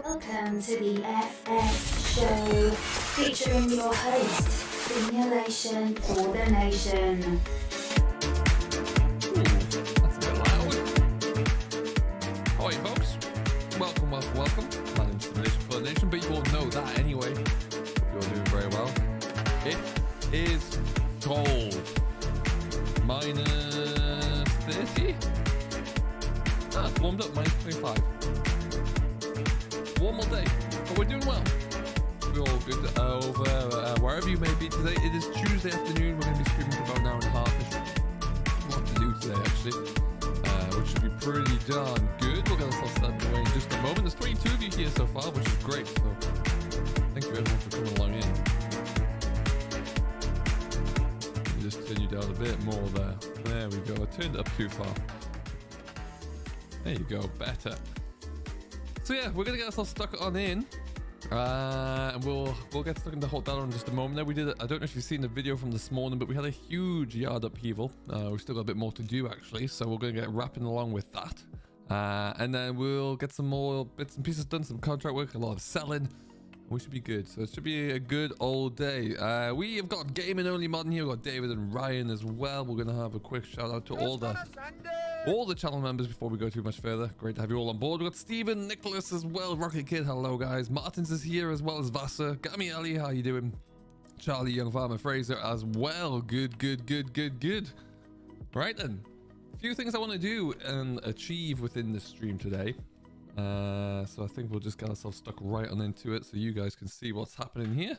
Welcome to the FS Show, featuring your host, Simulation for the Nation. That's a bit loud. Hi folks, welcome. My name's Simulation for the Nation, but you all know that anyway. You're doing very well. It is cold. Minus 30? Ah, it's warmed up, minus 25. Warm all day, but we're doing well. We're all good over wherever you may be today. It is Tuesday afternoon. We're going to be streaming for about an hour and a half. What to do today, actually, which should be pretty darn good. We'll get ourselves started away in just a moment. There's 22 of you here so far, which is great. So thank you everyone for coming along in. Let me just turn you down a bit more there. There we go. I turned it up too far. There you go. Better. So yeah, we're gonna get ourselves stuck on in, and we'll get stuck into hot data in just a moment. Now we did, I don't know if you've seen the video from this morning, but we had a huge yard upheaval. We've still got a bit more to do actually, so we're gonna get wrapping along with that, and then we'll get some more bits and pieces done, some contract work, a lot of selling. We should be good. So it should be a good old day. We have got gaming only mod in here. We've got David and Ryan as well. We're gonna have a quick shout out to all the channel members before we go too much further. Great to have you all on board. We've got Steven, Nicholas as well, Rocket Kid, hello guys. Martins is here as well as Vasa. Gami Ali, how you doing? Charlie, Young Farmer, Fraser as well. Good. Right then, a few things I want to do and achieve within this stream today. So I think we'll just get ourselves stuck right on into it so you guys can see what's happening here.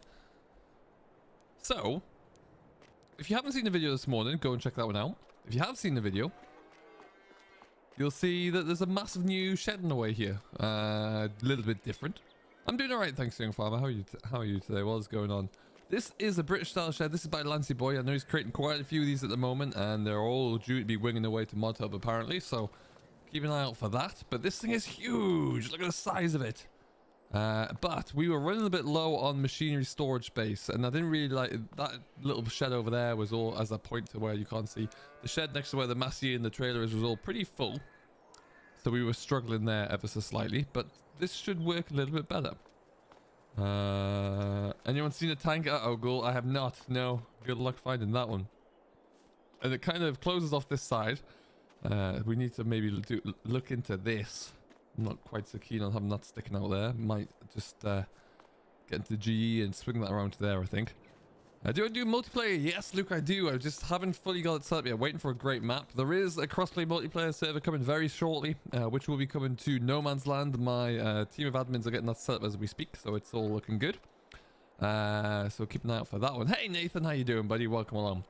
So, if you haven't seen the video this morning, go and check that one out. If you have seen the video, you'll see that there's a massive new shed in the way here. A little bit different. I'm doing alright, thanks, Young Farmer. How are you today? What is going on? This is a British style shed. This is by Lancy Boy. I know he's creating quite a few of these at the moment, and they're all due to be winging their way to Mod Hub apparently, so keep an eye out for that. But this thing is huge. Look at the size of it. But we were running a bit low on machinery storage space, and I didn't really like that little shed over there. Was all as a point to where you can't see the shed next to where the Massey and the trailer is was all pretty full, so we were struggling there ever so slightly. But this should work a little bit better. Anyone seen a tank? Uh-oh, Ghoul. I have not. No, good luck finding that one. And it kind of closes off this side. We need to maybe look into this. I'm not quite so keen on having that sticking out there. Might just get into GE and swing that around to there, I think. Do I do multiplayer? Yes, Luke, I do. I just haven't fully got it set up yet. Waiting for a great map. There is a crossplay multiplayer server coming very shortly, which will be coming to No Man's Land. My team of admins are getting that set up as we speak, so it's all looking good. So keep an eye out for that one. Hey, Nathan, how you doing, buddy? Welcome along.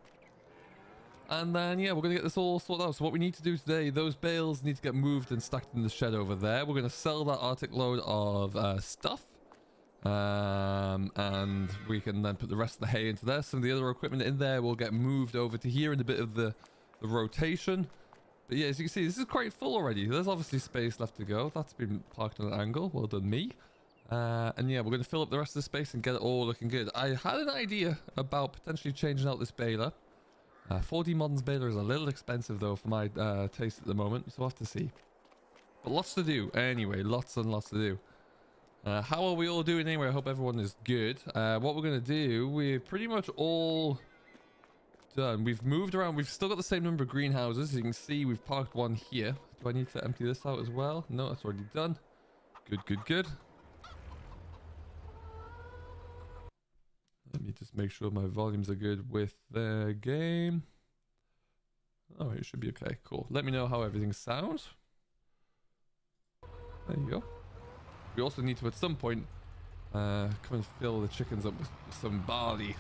And then, yeah, we're going to get this all sorted out. So what we need to do today, those bales need to get moved and stacked in the shed over there. We're going to sell that Arctic load of stuff. And we can then put the rest of the hay into there. Some of the other equipment in there will get moved over to here in a bit of the rotation. But yeah, as you can see, this is quite full already. There's obviously space left to go. That's been parked on an angle. Well done, me. And yeah, we're going to fill up the rest of the space and get it all looking good. I had an idea about potentially changing out this baler. 4D Modern's baler is a little expensive though for my taste at the moment, so we'll have to see. But lots to do anyway, lots and lots to do. How are we all doing anyway? I hope everyone is good. What we're going to do, we're pretty much all done. We've moved around. We've still got the same number of greenhouses. As you can see, we've parked one here. Do I need to empty this out as well? No, that's already done. Good. Let me just make sure my volumes are good with the game. Oh, it should be okay. Cool. Let me know how everything sounds. There you go. We also need to, at some point, come and fill the chickens up with some barley.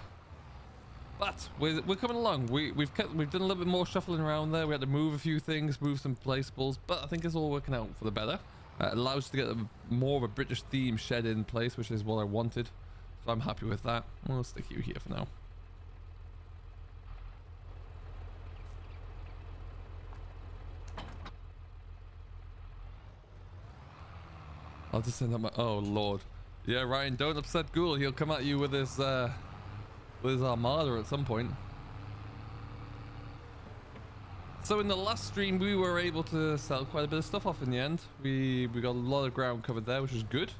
But we're coming along. We've done a little bit more shuffling around there. We had to move a few things, move some placeables, but I think it's all working out for the better. It allows us to get more of a British theme shed in place, which is what I wanted. So I'm happy with that. We'll stick you here for now. I'll just send out my... Oh, Lord. Yeah, Ryan, don't upset Ghoul. He'll come at you with his armada at some point. So in the last stream, we were able to sell quite a bit of stuff off in the end. We got a lot of ground covered there, which is good.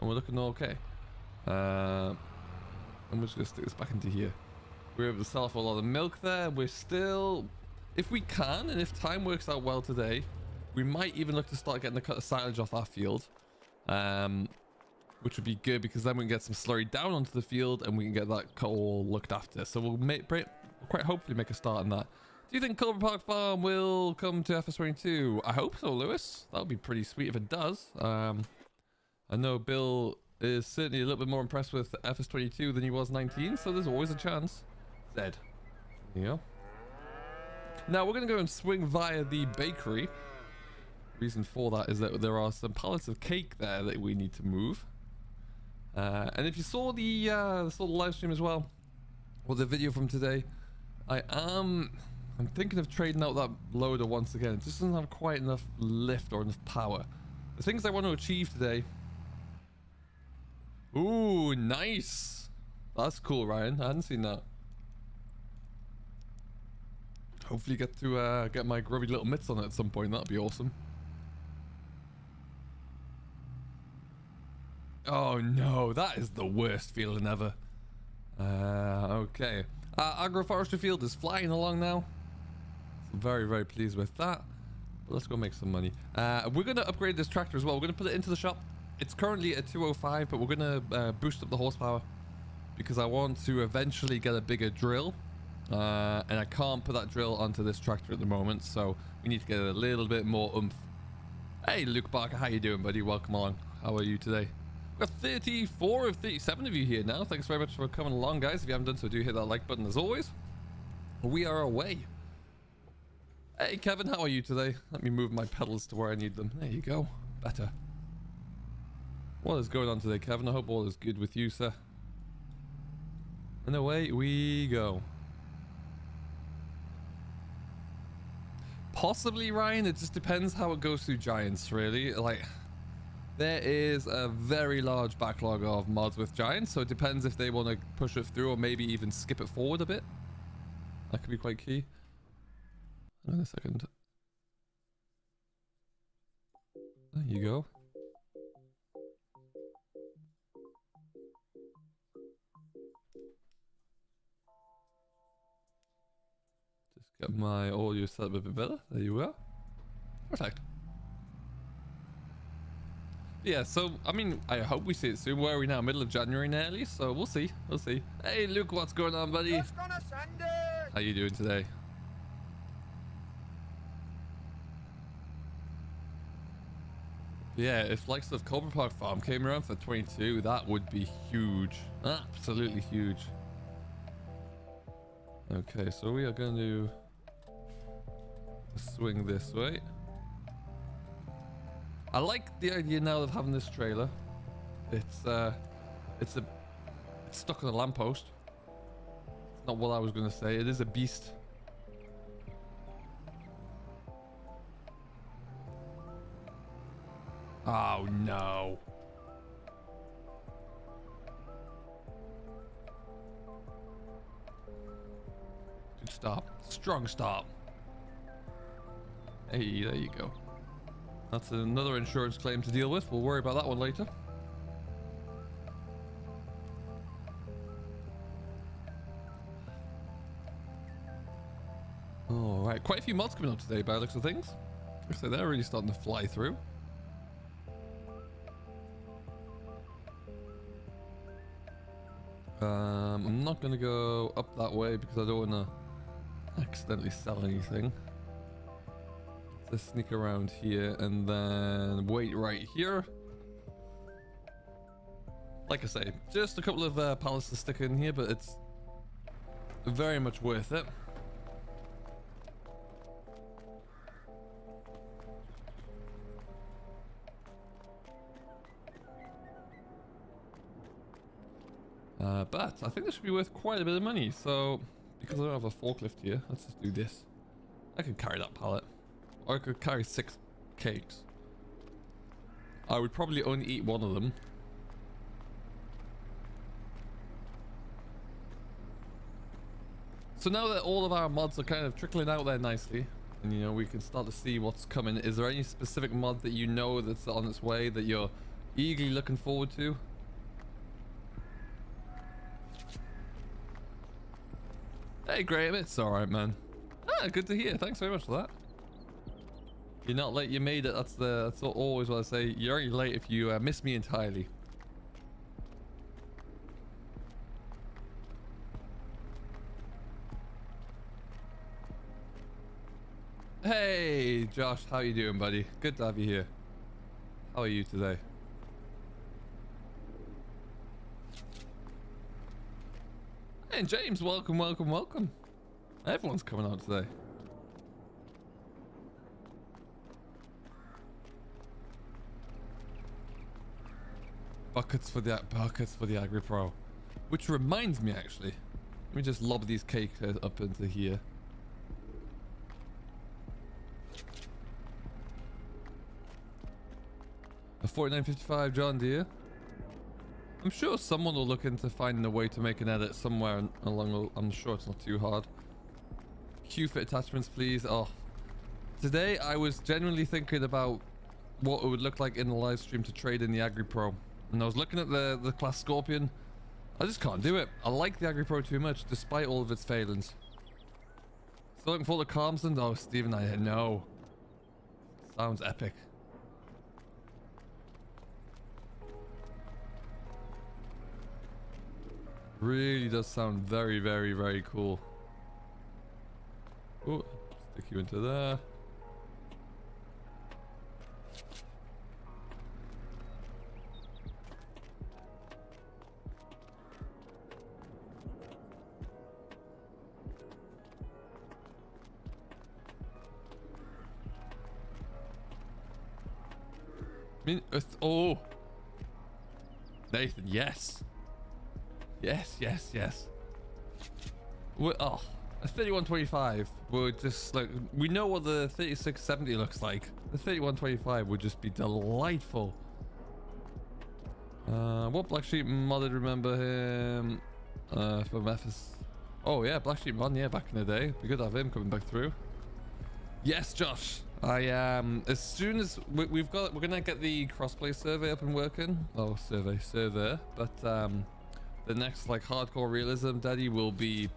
and we're looking okay. I'm just gonna stick this back into here. We're able to sell off a lot of milk there. We're still, if we can, and if time works out well today, we might even look to start getting the cut of silage off our field, which would be good because then we can get some slurry down onto the field and we can get that cut all looked after. So we'll quite hopefully make a start on that. Do you think Culver Park Farm will come to FS22? I hope so, Lewis. That would be pretty sweet if it does. I know Bill is certainly a little bit more impressed with FS22 than he was 19, so there's always a chance. Zed. There you go. Now we're going to go and swing via the bakery. Reason for that is that there are some pallets of cake there that we need to move. And if you saw the live stream as well, or the video from today, I'm thinking of trading out that loader once again. It just doesn't have quite enough lift or enough power. The things I want to achieve today. Ooh, nice. That's cool, Ryan. I hadn't seen that. Hopefully get to get my grubby little mitts on it at some point. That'd be awesome. Oh no, that is the worst feeling ever. Okay. Agroforestry field is flying along now. So very, very pleased with that. But let's go make some money. We're going to upgrade this tractor as well. We're going to put it into the shop. It's currently at 205, but we're going to boost up the horsepower because I want to eventually get a bigger drill. And I can't put that drill onto this tractor at the moment, so we need to get a little bit more oomph. Hey, Luke Barker, how you doing, buddy? Welcome along. How are you today? We've got 34 of 37 of you here now. Thanks very much for coming along, guys. If you haven't done so, do hit that like button as always. We are away. Hey, Kevin, how are you today? Let me move my pedals to where I need them. There you go. Better. What is going on today, Kevin? I hope all is good with you, sir. And away we go. Possibly, Ryan. It just depends how it goes through Giants, really. Like, there is a very large backlog of mods with Giants, so it depends if they want to push it through or maybe even skip it forward a bit. That could be quite key. Hang on a second. There you go. Just get my audio set up a bit better. There you are. Perfect. Yeah, so, I mean, I hope we see it soon. Where are we now? Middle of January nearly, so we'll see. We'll see. Hey, Luke, what's going on, buddy? How you doing today? Yeah, if likes of Culver Park Farm came around for 22, that would be huge. Absolutely huge. Okay, so we are going to swing this way. I like the idea now of having this trailer. It's stuck on a lamppost. It's not what I was going to say. It is a beast. Oh no. Good start. Strong start. Hey, there you go. That's another insurance claim to deal with. We'll worry about that one later. All right, quite a few mods coming up today by the looks of things. So they're really starting to fly through. I'm not going to go up that way because I don't want to accidentally sell anything. Let's sneak around here and then wait right here. Like I say, just a couple of pallets to stick in here, but it's very much worth it. But I think this should be worth quite a bit of money. So, because I don't have a forklift here, let's just do this. I can carry that pallet. Or I could carry 6 cakes. I would probably only eat one of them. So now that all of our mods are kind of trickling out there nicely, and you know, we can start to see what's coming. Is there any specific mod that you know that's on its way that you're eagerly looking forward to. Hey Graham, it's alright man. Ah, good to hear. Thanks very much for that. You're not late, you made it. That's always what I say. You're only late if you miss me entirely. Hey Josh, how you doing buddy? Good to have you here. How are you today? And James, welcome, welcome, welcome. Everyone's coming out today. Buckets for the Agri Pro. Which reminds me actually. Let me just lob these cakes up into here. A 4955 John Deere. I'm sure someone will look into finding a way to make an edit somewhere along. I'm sure it's not too hard. Q-fit attachments, please. Oh, today I was genuinely thinking about what it would look like in the live stream to trade in the Agri Pro, and I was looking at the class Scorpion. I just can't do it. I like the Agri Pro too much, despite all of its failings. Still looking for the Calmsland? Oh, Stephen, I know. Sounds epic. Really does sound very, very, very cool. Oh, stick you into there. Oh, Nathan, yes. Yes. Oh, a 3125 would just like, we know what the 3670 looks like. The 3125 would just be delightful. What Black Sheep mod did remember him from Memphis? Oh yeah, Black Sheep mod, yeah, back in the day. Be good to have him coming back through. Yes, Josh. As soon as we're gonna get the crossplay survey up and working. Oh, survey, but the next like hardcore realism daddy will be,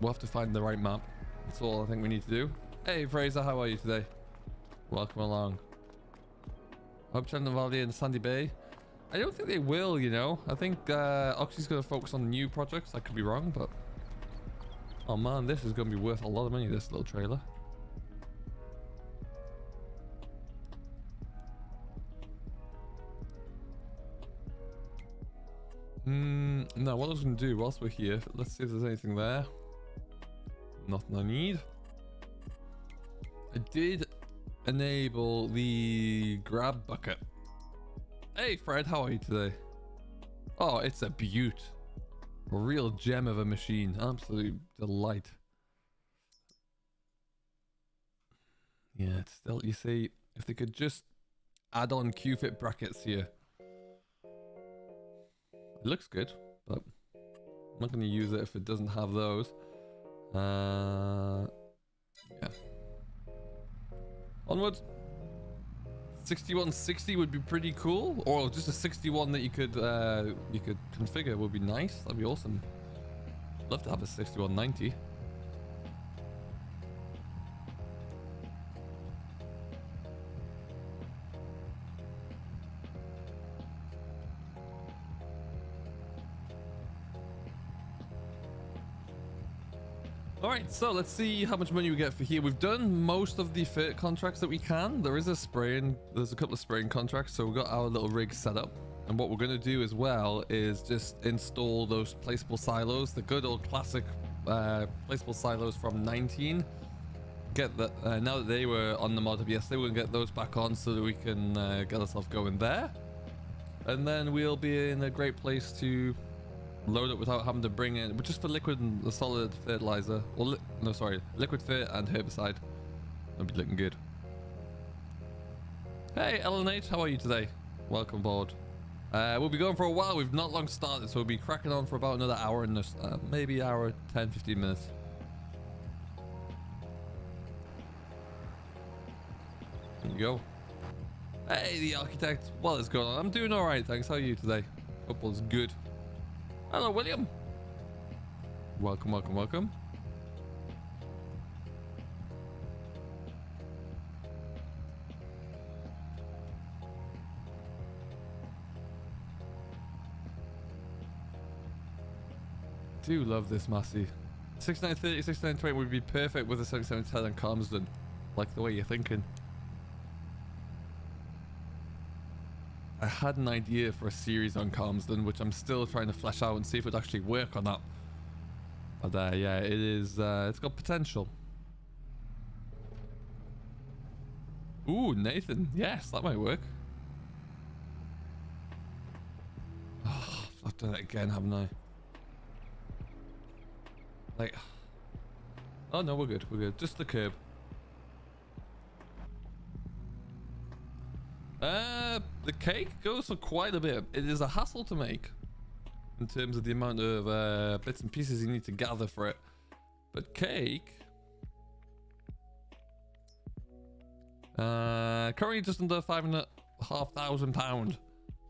we'll have to find the right map. That's all I think we need to do. Hey Fraser, how are you today? Welcome along. Hope Chandler Valley and Sandy Bay. I don't think they will, you know. I think Oxy's gonna focus on new projects. I could be wrong, but oh man, this is gonna be worth a lot of money, this little trailer. No, what I was going to do whilst we're here, let's see if there's anything there. Nothing I need. I did enable the grab bucket. Hey Fred, how are you today? Oh, it's a beaut. A real gem of a machine. Absolute delight. Yeah, it's still, you see, if they could just add on Q-fit brackets here. It looks good, but I'm not going to use it if it doesn't have those. Yeah. Onwards. 6160 would be pretty cool, or just a 61 that you could configure would be nice. That'd be awesome. Love to have a 6190. Alright, so let's see how much money we get for here. We've done most of the fit contracts that we can. There's a couple of spraying contracts, so we've got our little rig set up. And what we're going to do as well is just install those placeable silos, the good old classic placeable silos from 19. Get that, now that they were on the mod yesterday, we're going to get those back on so that we can get ourselves going there. And then we'll be in a great place to load it without having to bring in, but just for liquid and the solid fertilizer, or no, sorry, liquid fit and herbicide. That'll be looking good. Hey LNH, how are you today? Welcome aboard. We'll be going for a while. We've not long started, so we'll be cracking on for about another hour and maybe hour, 10-15 minutes. There you go. Hey, the architect. What is going on? I'm doing all right, thanks. How are you today? Hope all's good. Hello, William. Welcome, welcome, welcome. Do love this Massey. 6930, 6920 would be perfect with a 7710 and Calmsden. Like the way you're thinking. I had an idea for a series on Calmsden, which I'm still trying to flesh out and see if it would actually work on that. But yeah, it is. It's got potential. Ooh, Nathan. Yes, that might work. Oh, I've done it again, haven't I? Like, oh no, we're good. We're good. Just the curb. The cake goes for quite a bit. It is a hassle to make in terms of the amount of bits and pieces you need to gather for it. But cake, currently just under £5,500.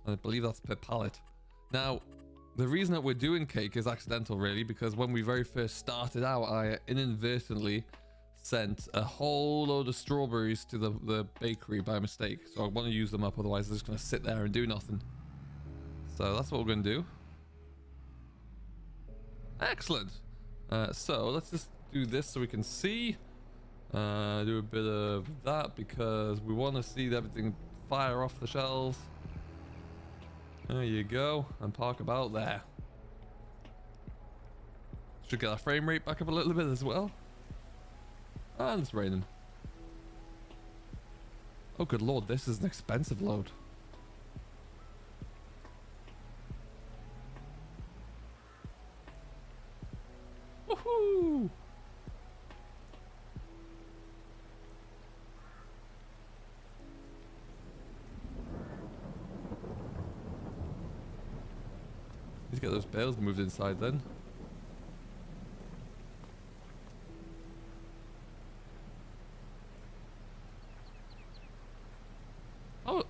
I believe that's per pallet. Now, the reason that we're doing cake is accidental, really, because when we very first started out, I inadvertently sent a whole load of strawberries to the bakery by mistake. So I want to use them up, otherwise they're just going to sit there and do nothing. So that's what we're going to do. Excellent. So let's just do this so we can see. Do a bit of that because we want to see everything fire off the shelves. There you go. And park about there. Should get our frame rate back up a little bit as well. And it's raining. Oh good lord, this is an expensive load. Woohoo! Need to get those bales moved inside then. Oh.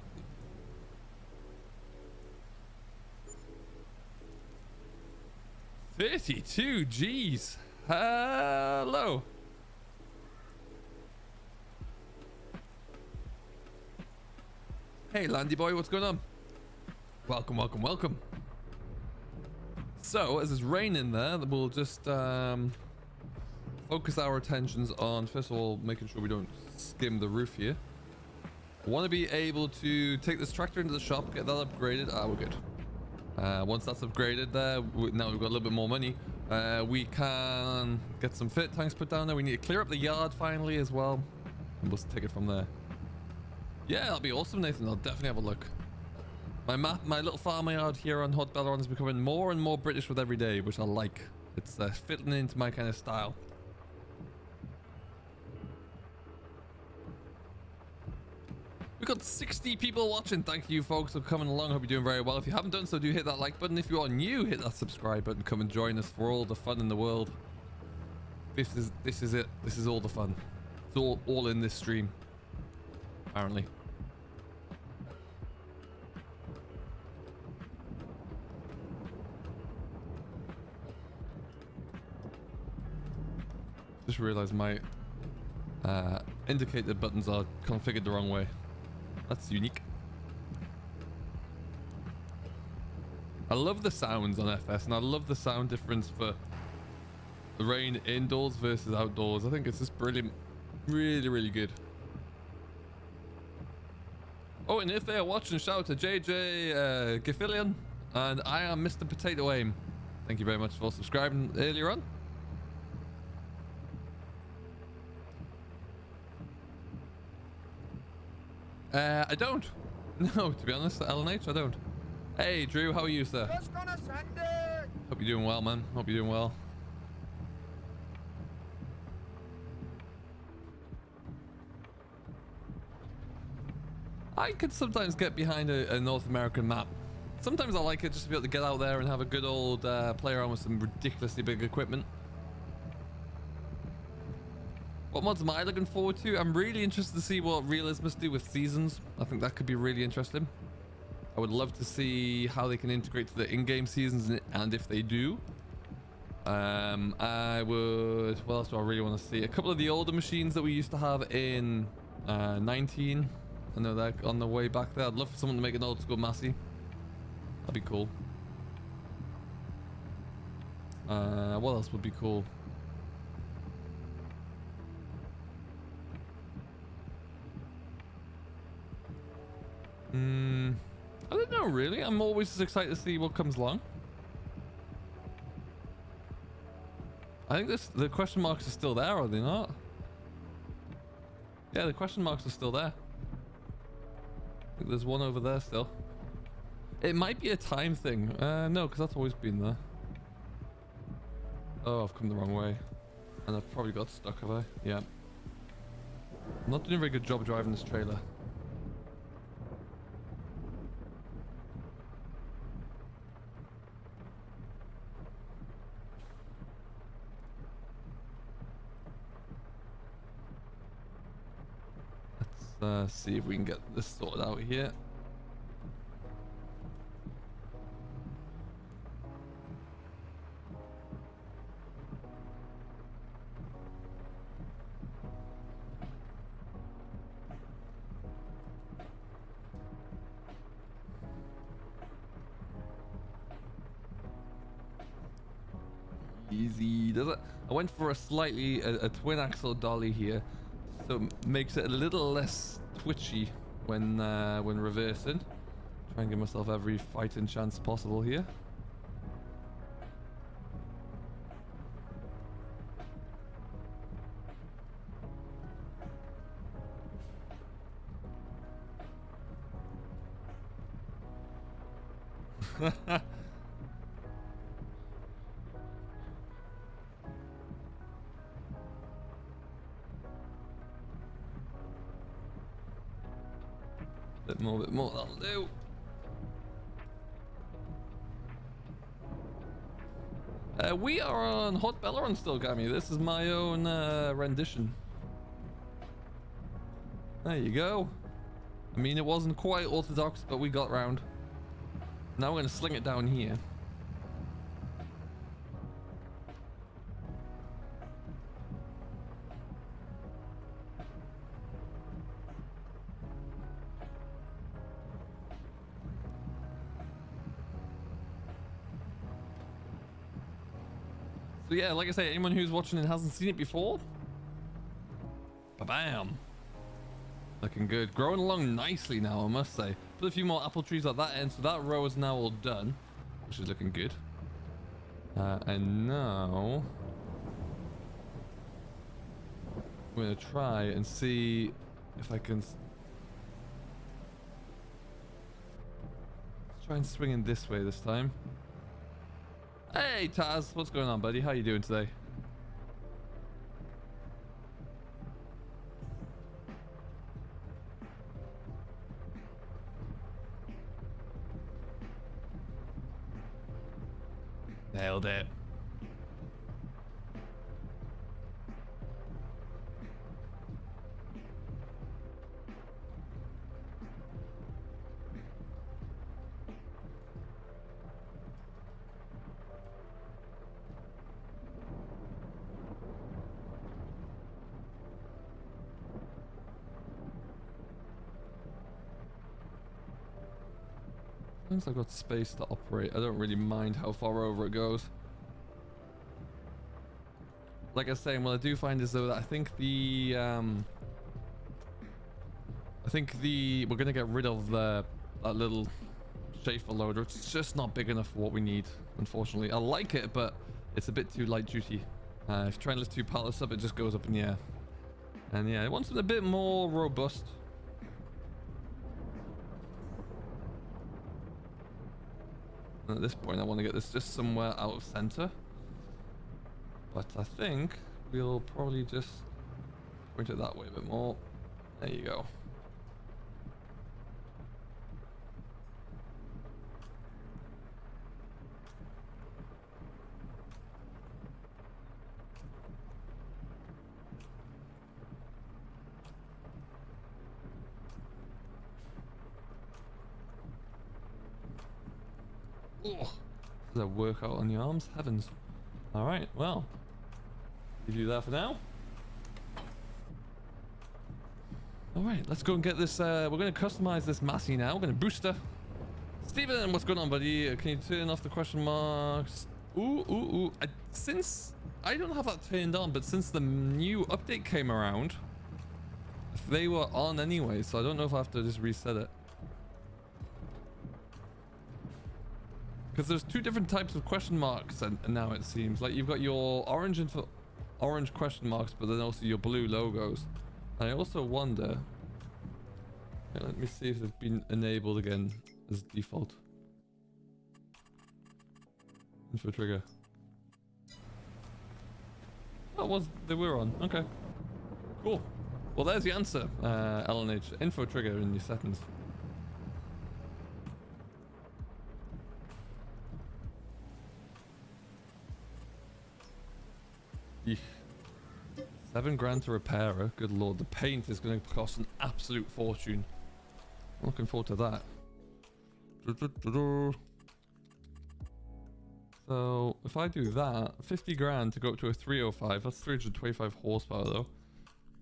$32, G's. Hello. Hey, Landy boy, what's going on? Welcome, welcome, welcome. So, as it's raining there, we'll just focus our attentions on, first of all, making sure we don't skim the roof here. I want to be able to take this tractor into the shop, get that upgraded. Ah, we're good. Once that's upgraded there, now we've got a little bit more money. We can get some fit tanks put down there. We need to clear up the yard finally as well. And we'll take it from there. Yeah, that'll be awesome, Nathan. I'll definitely have a look. My little farmyard here on Hot Belleron is becoming more and more British with every day, which I like. It's fitting into my kind of style. We've got 60 people watching. Thank you folks for coming along. Hope you're doing very well. If you haven't done so, do hit that like button. If you are new, hit that subscribe button. Come and join us for all the fun in the world. This is it. This is all the fun. It's all in this stream, apparently. Just realized my indicator buttons are configured the wrong way. That's unique. I love the sounds on FS, and I love the sound difference for the rain indoors versus outdoors. I think it's just brilliant. Really, really good. Oh, and if they are watching, shout out to JJ Gifillion, and I am Mr. Potato Aim. Thank you very much for subscribing earlier on. I don't. No, to be honest, LNH, I don't. Hey, Drew, how are you, sir? Just gonna send it. Hope you're doing well, man. Hope you're doing well. I could sometimes get behind a North American map. Sometimes I like it just to be able to get out there and have a good old play around with some ridiculously big equipment. What mods am I looking forward to? I'm really interested to see what Realismus do with seasons. I think that could be really interesting. I would love to see how they can integrate to the in-game seasons, and if they do. I would... What else do I really want to see? A couple of the older machines that we used to have in 19. I know that on the way back there. I'd love for someone to make an old school Massey. That'd be cool. What else would be cool? I don't know really. I'm always just excited to see what comes along. I think the question marks are still there, are they not? Yeah, the question marks are still there. I think there's one over there still. It might be a time thing. No, because that's always been there. Oh, I've come the wrong way. And I've probably got stuck, have I? Yeah. I'm not doing a very good job driving this trailer. Let's see if we can get this sorted out here. Easy, does it? I went for a slightly a twin axle dolly here, so it makes it a little less twitchy when reversing. Try and give myself every fighting chance possible here. Bit more, that'll do. We are on Hot Belleron still, Gammy. This is my own rendition. There you go. I mean, it wasn't quite orthodox, but we got round. Now we're going to sling it down here. So yeah, like I say, anyone who's watching and hasn't seen it before, ba-bam. Looking good. Growing along nicely now, I must say. Put a few more apple trees at that end, so that row is now all done, which is looking good. And now I'm going to try and see if I can... Let's try and swing in this way this time. Hey Taz, what's going on, buddy? How you doing today? Nailed it. As long as I've got space to operate, I don't really mind how far over it goes. Like I was saying, what I do find is though that I think we're gonna get rid of that little Schaefer loader. It's just not big enough for what we need, unfortunately. I like it, but it's a bit too light duty. If you try and lift two pallets up, it just goes up in the air. And yeah, I want something a bit more robust. And at this point, I want to get this just somewhere out of center. But I think we'll probably just point it that way a bit more. There you go. Oh, there's a workout on the arms. Heavens. All right, well, leave you there for now. All right, let's go and get this. We're going to customize this Massey now. We're going to booster. Steven, what's going on, buddy? Can you turn off the question marks? Ooh. Since I don't have that turned on, but since the new update came around, they were on anyway, so I don't know if I have to just reset it. Because there's two different types of question marks and now it seems. Like you've got your orange and orange question marks, but then also your blue logos. And I also wonder... Okay, let me see if they've been enabled again as default. Info trigger. Oh, they were on. Okay. Cool. Well, there's the answer, LNH. Info trigger in your settings. Eesh. $7 to repair her. Good lord, the paint is going to cost an absolute fortune. I'm looking forward to that. So if I do that, 50 grand to go up to a 305, that's 325 horsepower though.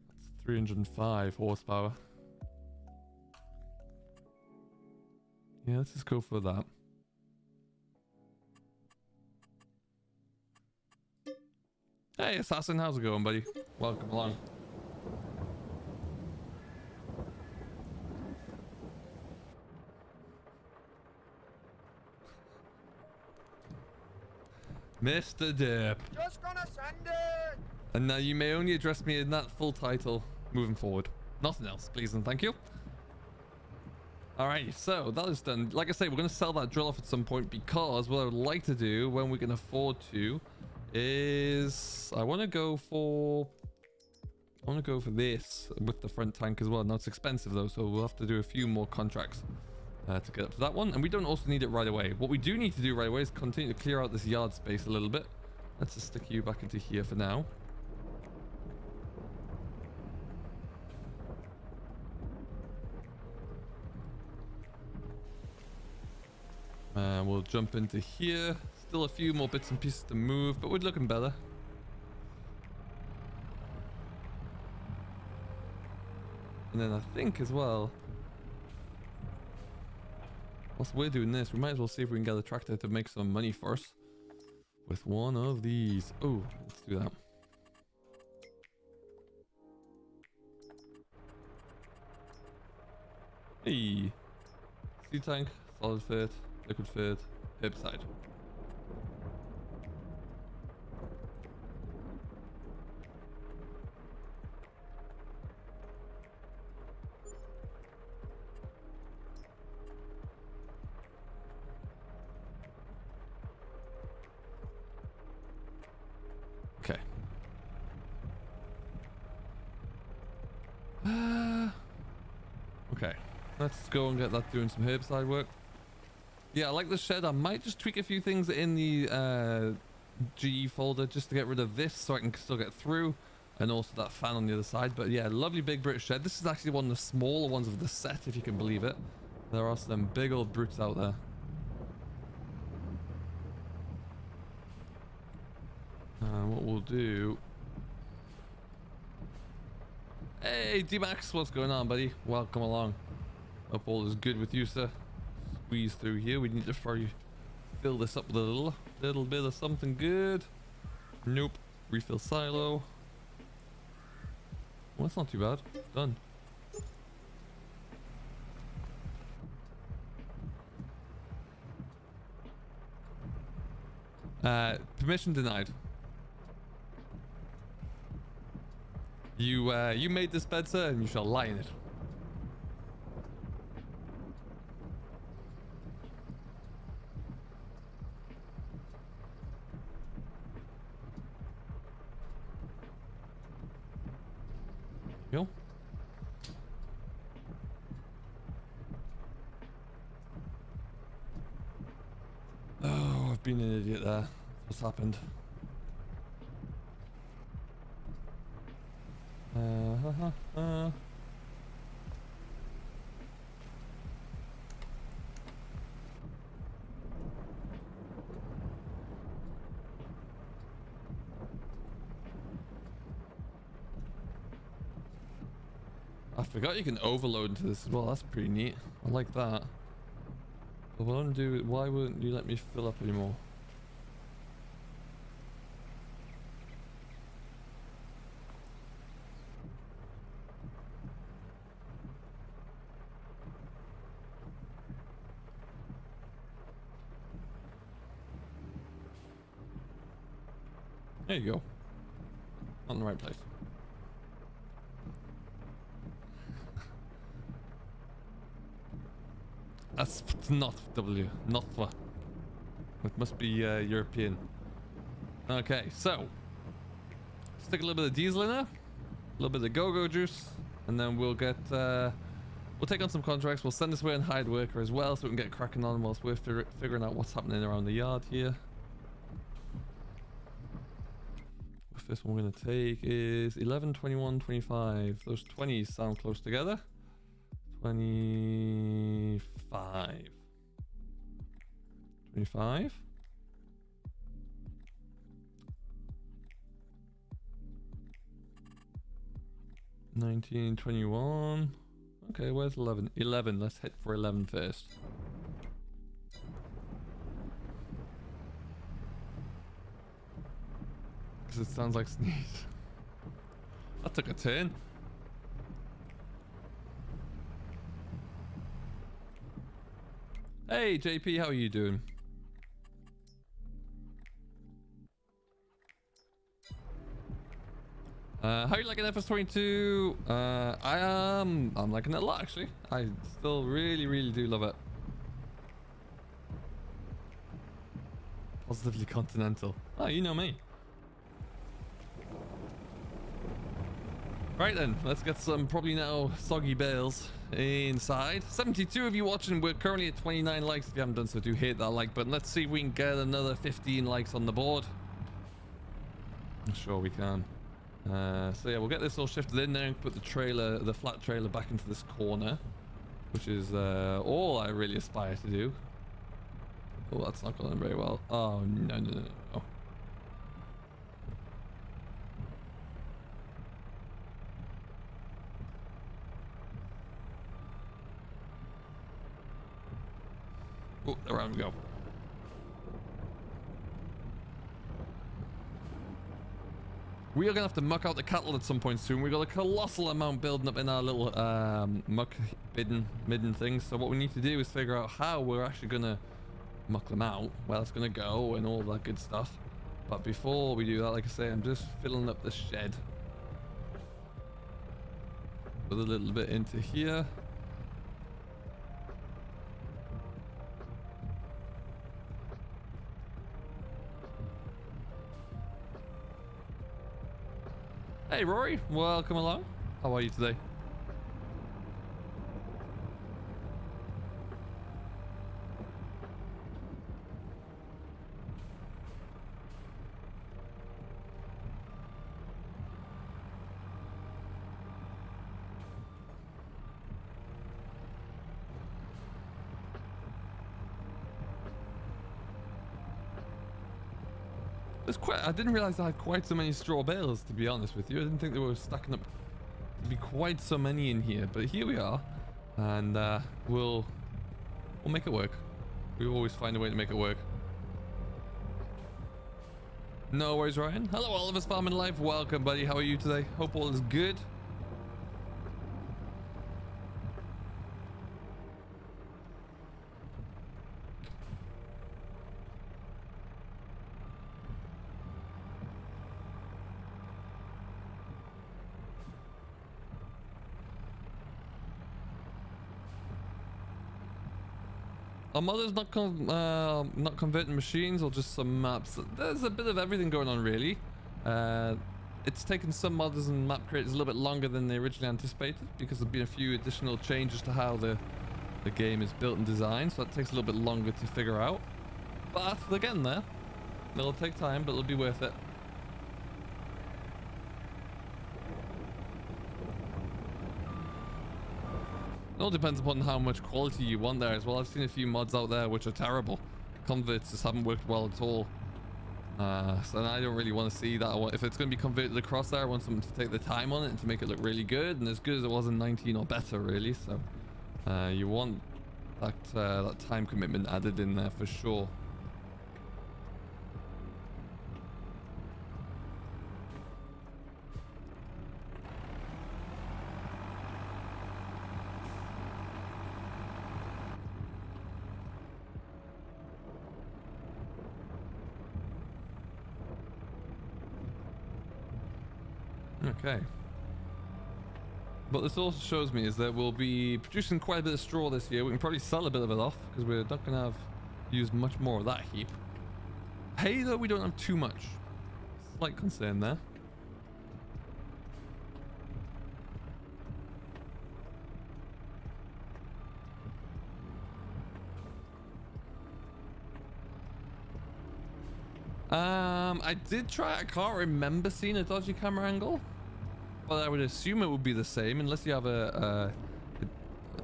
That's 305 horsepower. Yeah, let's just go for that. Hey Assassin, how's it going, buddy? Welcome along. Mr. Dip. Just gonna send it. And now you may only address me in that full title moving forward. Nothing else, please and thank you. Alright, so that is done. Like I say, we're going to sell that drill off at some point because what I would like to do when we can afford to is I want to go for this with the front tank as well. Now it's expensive though, so we'll have to do a few more contracts to get up to that one, and we don't also need it right away. What we do need to do right away is continue to clear out this yard space a little bit. Let's just stick you back into here for now. We'll jump into here. Still a few more bits and pieces to move, but we're looking better. And then I think as well, whilst we're doing this, we might as well see if we can get a tractor to make some money first with one of these. Oh, let's do that. Hey, sea tank, solid fit, liquid fit, herbicide. Okay. Okay. Let's go and get that doing some herbicide work. Yeah, I like the shed. I might just tweak a few things in the GE folder just to get rid of this so I can still get through. And also that fan on the other side. But yeah, lovely big British shed. This is actually one of the smaller ones of the set, if you can believe it. There are some big old brutes out there. What we'll do... Hey, D-Max, what's going on, buddy? Welcome along. Hope all is good with you, sir. Squeeze through here. We need to probably fill this up with a little bit of something good. Nope. Refill silo. Well, that's not too bad. Done. Permission denied. You made this bed, sir, and you shall lie in it. Yo. Oh, I've been an idiot there. What's happened? I forgot you can overload into this as well. That's pretty neat. I like that. But what I'm do? Why wouldn't you let me fill up anymore? There you go. Not in the right place. That's not W. Not what. It must be European. Okay, so stick a little bit of diesel in there, a little bit of go-go juice, and then we'll get we'll take on some contracts. We'll send this away on hired worker as well, so we can get cracking on whilst we're figuring out what's happening around the yard here. The first one we're going to take is 11, 21, 25. Those 20s sound close together. 25. 25. 19, 21. Okay, where's 11? 11. Let's hit for 11 first. Because it sounds like sneeze. That took a turn. Hey JP, how are you doing? How are you liking FS22? I'm liking it a lot actually. I still really do love it. Positively continental. Oh, you know me. Right then, let's get some probably now soggy bales inside. 72 of you watching. We're currently at 29 likes. If you haven't done so, do hit that like button. Let's see if we can get another 15 likes on the board. I'm sure we can. So yeah, we'll get this all shifted in there and put the trailer, the flat trailer, back into this corner, which is all I really aspire to do. Oh, that's not going very well. Oh no. Oh, around we go. We are gonna have to muck out the cattle at some point soon. We've got a colossal amount building up in our little muck midden things. So what we need to do is figure out how we're actually gonna muck them out, where it's gonna go, and all that good stuff. But before we do that, like I say, I'm just filling up the shed with a little bit into here. Hey Rory, welcome along. How are you today? I didn't realize I had quite so many straw bales, to be honest with you. I didn't think they were stacking up to be quite so many in here, but here we are, and we'll make it work. We always find a way to make it work. No worries, Ryan. Hello, all of us farming life. Welcome, buddy. How are you today? Hope all is good. Our mother's not converting machines or just some maps. There's a bit of everything going on, really. It's taken some modders and map creators a little bit longer than they originally anticipated because there's been a few additional changes to how the game is built and designed, so that takes a little bit longer to figure out. But they're getting there. It'll take time, but it'll be worth it. It all depends upon how much quality you want there as well. I've seen a few mods out there which are terrible. Converts just haven't worked well at all. So I don't really want to see that. If it's going to be converted to Crosshair, I want someone to take the time on it and to make it look really good and as good as it was in 19 or better, really. So you want that time commitment added in there for sure. Okay. What this also shows me is that we'll be producing quite a bit of straw this year. We can probably sell a bit of it off because we're not going to have used much more of that heap. Hay, though, we don't have too much. Slight concern there. I did try. I can't remember seeing a dodgy camera angle, but I would assume it would be the same unless you have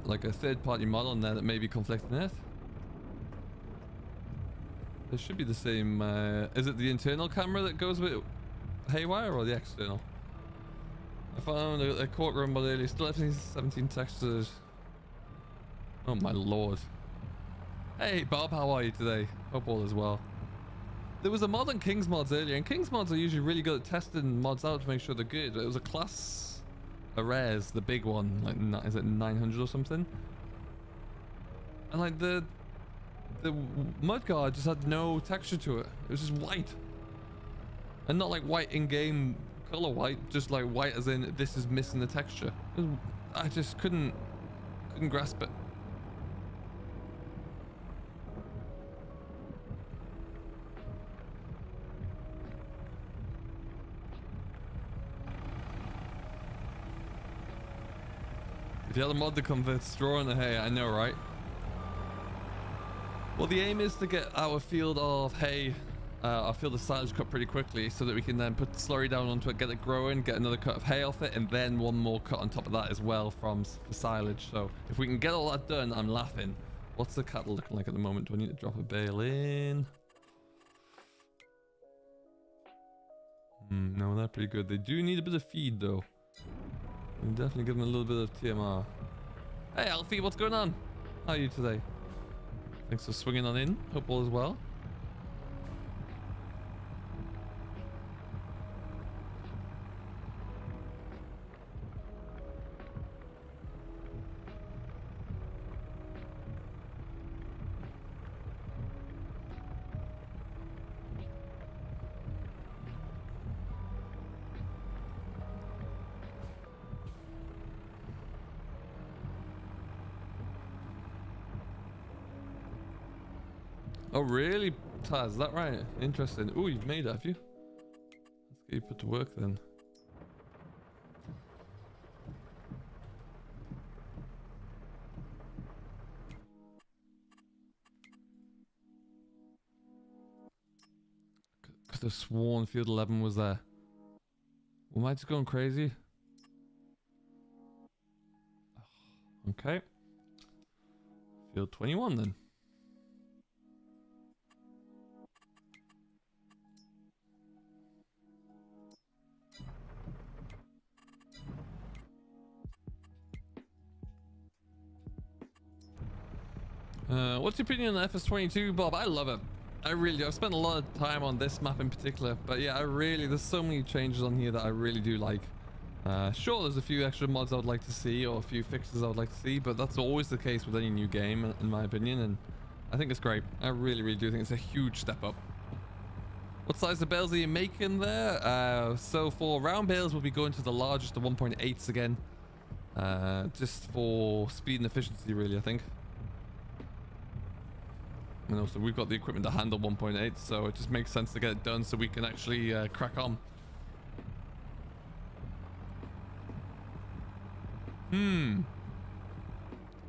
like a third-party model in there that may be conflicting it. It should be the same. Is it the internal camera that goes with Haywire or the external? I found a courtroom mod earlier. Still have 17 textures. Oh my lord. Hey Bob, how are you today? Hope all is well. There was a mod on King's Mods earlier, and King's Mods are usually really good at testing mods out to make sure they're good. It was a class, a rares, the big one, like is it 900 or something? And like the mudguard just had no texture to it. It was just white, and not like white in-game color white, just like white as in this is missing the texture. I just couldn't grasp it. If you had a mod that converts straw into hay, I know, right? Well, the aim is to get our field of hay, our field of silage cut pretty quickly so that we can then put the slurry down onto it, get it growing, get another cut of hay off it, and then one more cut on top of that as well for silage. So if we can get all that done, I'm laughing. What's the cattle looking like at the moment? Do I need to drop a bale in? No, they're pretty good. They do need a bit of feed, though. We'll definitely give them a little bit of TMR. Hey Alfie, what's going on? How are you today? Thanks for swinging on in. Hope all is well. Oh really, Taz? Is that right? Interesting. Oh, you've made it, have you? Let's get you put to work then. Could have sworn Field 11 was there. Well, am I just going crazy? Okay. Field 21 then. What's your opinion on FS22, Bob? I love it. I really do. I've spent a lot of time on this map in particular, but yeah, there's so many changes on here that I really do like. Sure, there's a few extra mods I would like to see, or a few fixes I would like to see, but that's always the case with any new game, in my opinion, and I think it's great. I really, really do think it's a huge step up. What size of bales are you making there? So for round bales, we'll be going to the largest, the 1.8s again, just for speed and efficiency, really, I think. And also we've got the equipment to handle 1.8, so it just makes sense to get it done so we can actually crack on.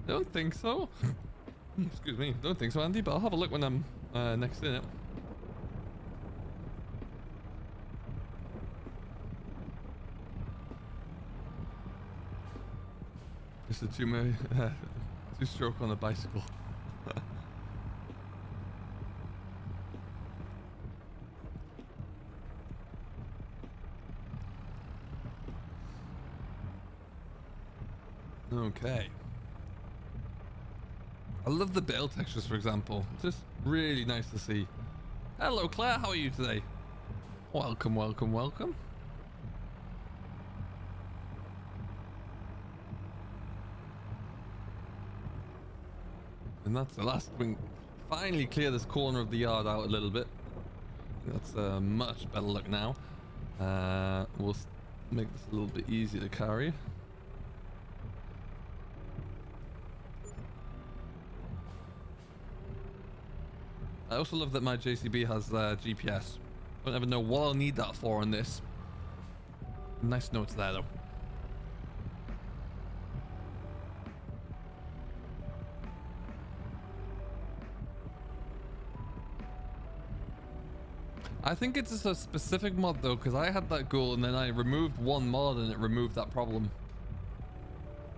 Don't think so. Excuse me, don't think so, Andy, but I'll have a look when I'm next in it. Just a two-stroke on a bicycle. Okay. I love the Bale textures, for example. It's just really nice to see. Hello, Claire. How are you today? Welcome, welcome, welcome. And that's the last wing. Finally clear this corner of the yard out a little bit. That's a much better look now. We'll make this a little bit easier to carry. I also love that my JCB has GPS. I don't ever know what I'll need that for on this. Nice notes there though. I think it's just a specific mod though, because I had that goal and then I removed one mod and it removed that problem.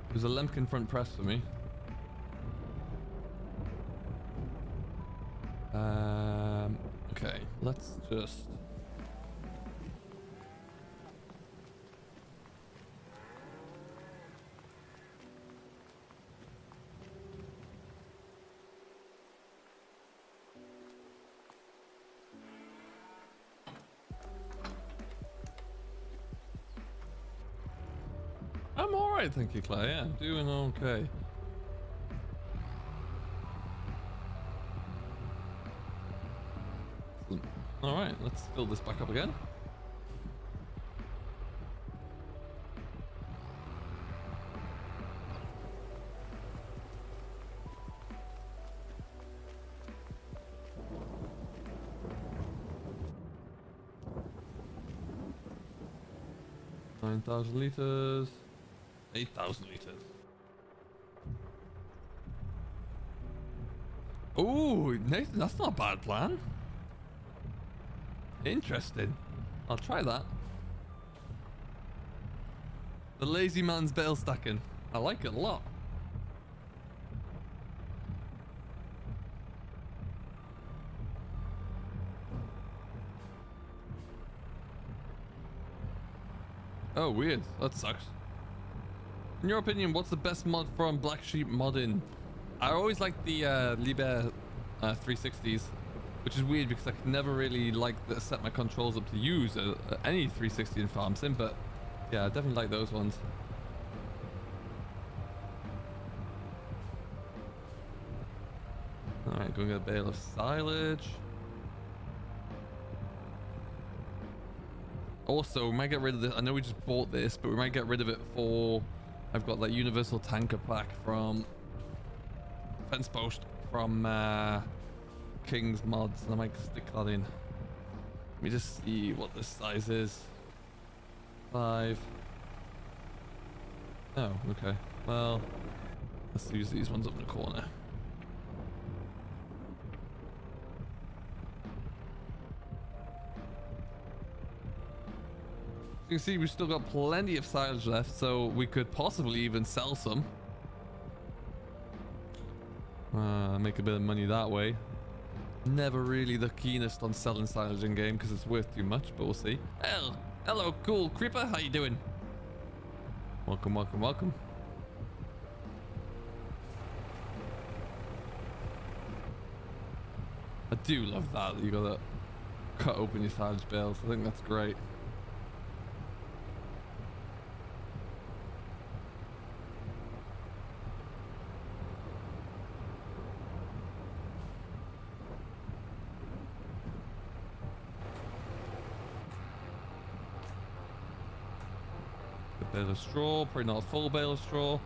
It was a Lemkin front press for me. Okay, let's just... I'm alright, thank you, Claire. Yeah, I'm doing okay. Alright, let's fill this back up again. $9,000 liters. 8,000 liters. Oh, Nathan, that's not a bad plan. Interesting. I'll try that. The lazy man's bale stacking. I like it a lot. Oh, weird. That sucks. In your opinion, what's the best mod from Black Sheep modding? I always like the Liebherr 360s. Which is weird because I could never really set my controls up to use any 360 in Farm Sim, but yeah, I definitely like those ones. Alright, going to get a bale of silage. Also, we might get rid of this. I know we just bought this, but we might get rid of it for... I've got that universal tanker pack from... Fence Post from... King's mods, and I might stick that in. Let me just see what this size is. 5. Oh, okay. Well, let's use these ones up in the corner. You can see we've still got plenty of silage left, so we could possibly even sell some. Make a bit of money that way. Never really the keenest on selling silage in game because it's worth too much, but we'll see. Hello, cool creeper. How you doing? Welcome, welcome, welcome. I do love that you gotta cut open your silage bales. I think that's great. Bale of straw, probably not a full bale of straw.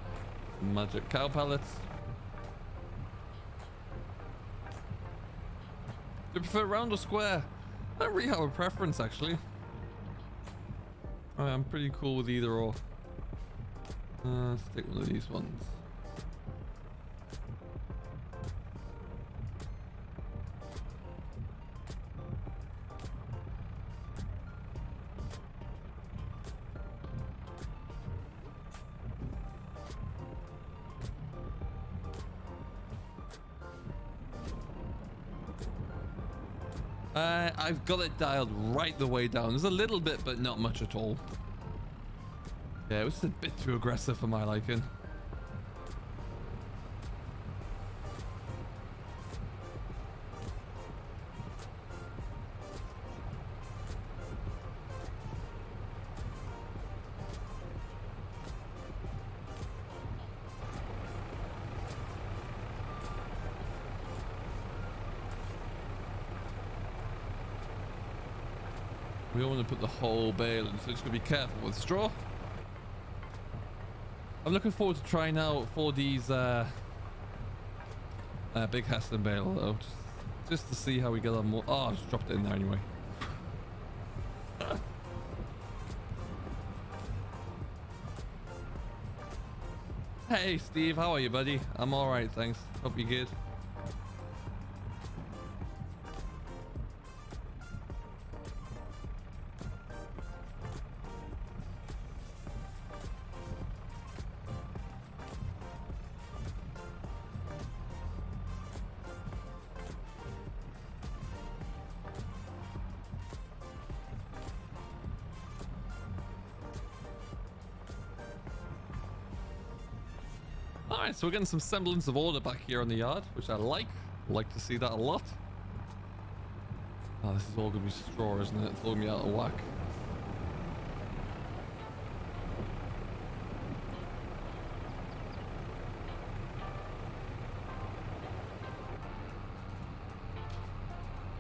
Some magic cow pellets. Do you prefer round or square? I don't really have a preference actually. I'm pretty cool with either or. Let's take one of these ones. I've got it dialed right the way down. There's a little bit, but not much at all. Yeah, it was a bit too aggressive for my liking. We don't want to put the whole bale in, so just gotta be careful with straw. I'm looking forward to trying out for these big Heston bale though, just to see how we get on more. Oh, I just dropped it in there anyway. Hey Steve, how are you, buddy? I'm all right, thanks. Hope you're good. Alright, so we're getting some semblance of order back here on the yard, which I like. Like to see that a lot. Oh, this is all going to be straw, isn't it? It's all going to be out of whack.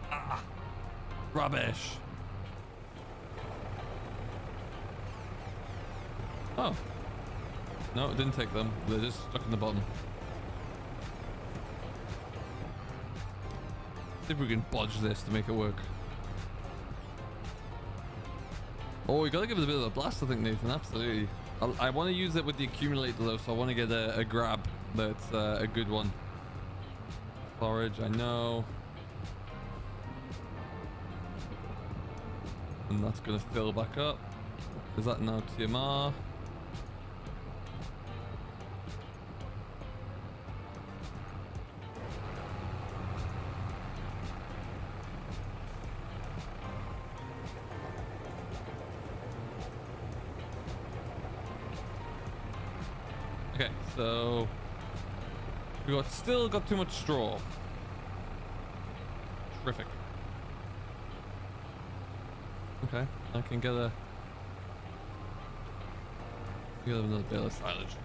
Ah! Rubbish! Oh. No, it didn't take them. They're just stuck in the bottom. See if we can bodge this to make it work. Oh, we gotta give it a bit of a blast, I think, Nathan. Absolutely. I want to use it with the accumulator though, so I want to get a grab that's a good one. Forage, I know. And that's gonna fill back up. Is that now TMR? Okay, so we still got too much straw. Terrific. Okay, I can get another bale of silage.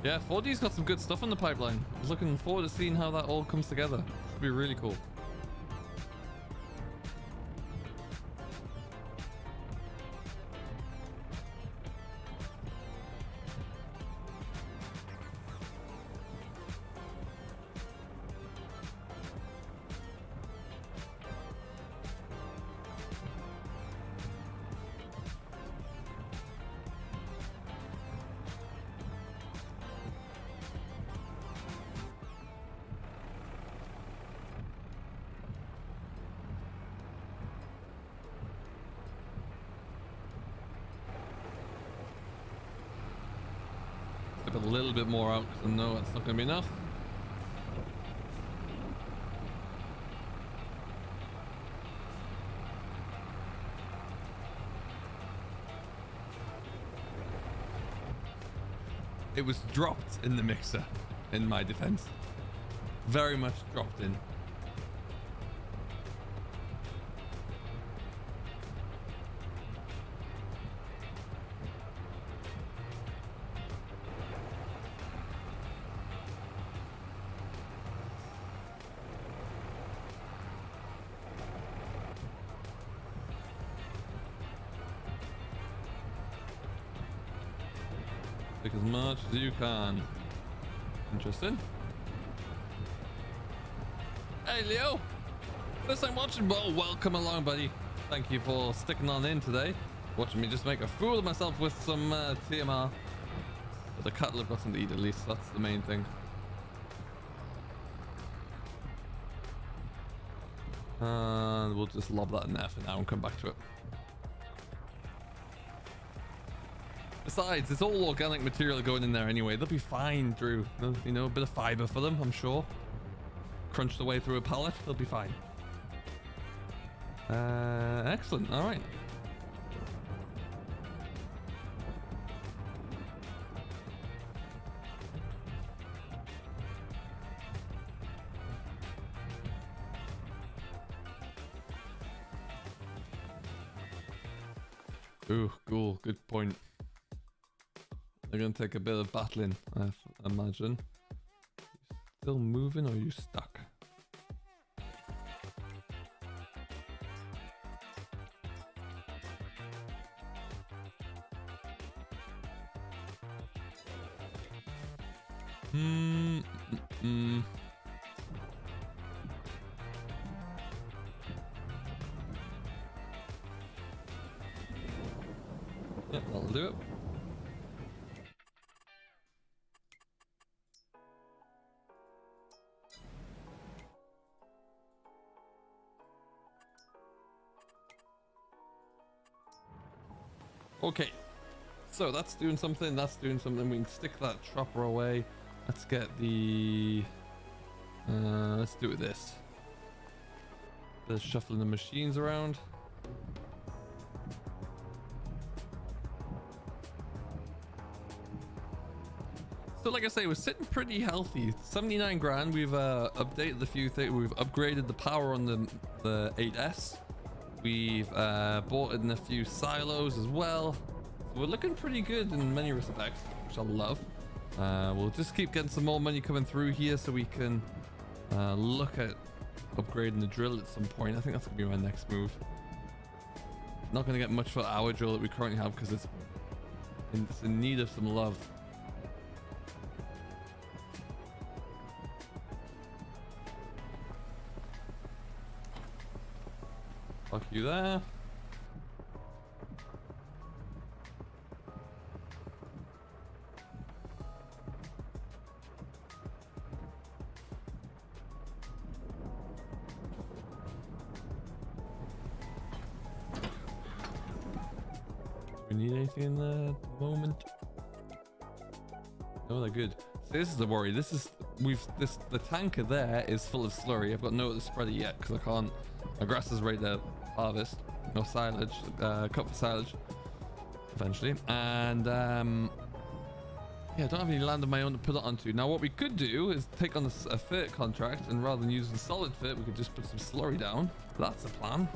Yeah, 4D's got some good stuff on the pipeline. I was looking forward to seeing how that all comes together. Should be really cool. A little bit more out because I know it's not going to be enough. It was dropped in the mixer, in my defense. Very much dropped in. Pick as much as you can. Interesting. Hey Leo, first time watching. Well, welcome along, buddy. Thank you for sticking on in today, watching me just make a fool of myself with some TMR. But the cattle have got something to eat at least. That's the main thing. And we'll just lob that in there for now and come back to it. Besides, it's all organic material going in there anyway. They'll be fine, Drew. You know, a bit of fiber for them, I'm sure. Crunch the way through a pallet, they'll be fine. Excellent. All right. Ooh, cool. Good point. They're going to take a bit of battling, I imagine. still moving or are you stuck? Yep, that'll do it. Okay, so that's doing something, that's doing something. We can stick that chopper away. Let's get the... let's do it this. There's shuffling the machines around. So like I say, we're sitting pretty healthy. 79 grand. We've updated a few things. We've upgraded the power on the 8S. We've bought in a few silos as well. So we're looking pretty good in many respects, which I love. We'll just keep getting some more money coming through here so we can look at upgrading the drill at some point. I think that's gonna be my next move. Not gonna get much for our drill that we currently have because it's in need of some love. Fuck you there. Do we need anything in the moment? No, they're good. So this is the worry. The tanker there is full of slurry. I've got no other spreader yet because I can't. My grass is ready to harvest, no silage, cut for silage eventually, and yeah, I don't have any land of my own to put it onto. Now what we could do is take on a fit contract, and rather than using solid fit, we could just put some slurry down. That's a plan.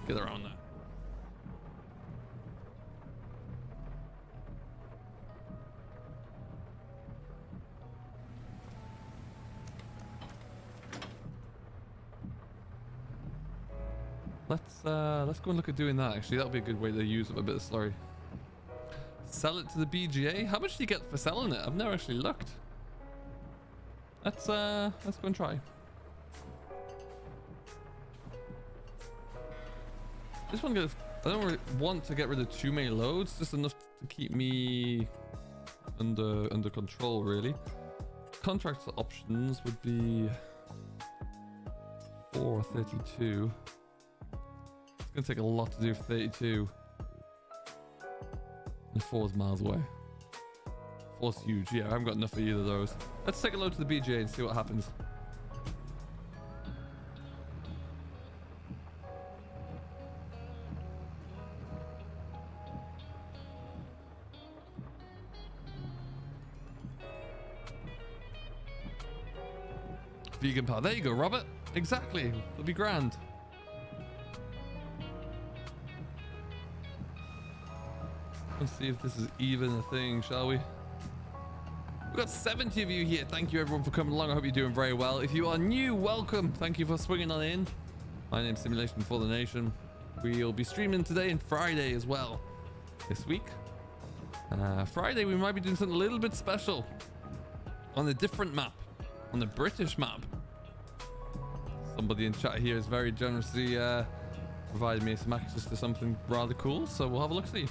Get around that. Let's go and look at doing that. Actually, that'll be a good way to use up a bit of slurry. Sell it to the BGA. How much do you get for selling it? I've never actually looked. Let's go and try. This one goes. I don't really want to get rid of too many loads, just enough to keep me under control, really. Contract options would be 4 or 32. It's gonna take a lot to do for 32. And 4's miles away. 4's huge. Yeah, I haven't got enough for either of those. Let's take a load to the BGA and see what happens. Vegan power. There you go, Robert. Exactly. It'll be grand. Let's see if this is even a thing, shall we? We've got 70 of you here. Thank you everyone for coming along. I hope you're doing very well. If you are new, welcome. Thank you for swinging on in. My name's Simulation for the Nation. We'll be streaming today and Friday as well this week. Friday we might be doing something a little bit special on a different map, on the British map. Somebody in chat here has very generously provided me some access to something rather cool, so we'll have a look see.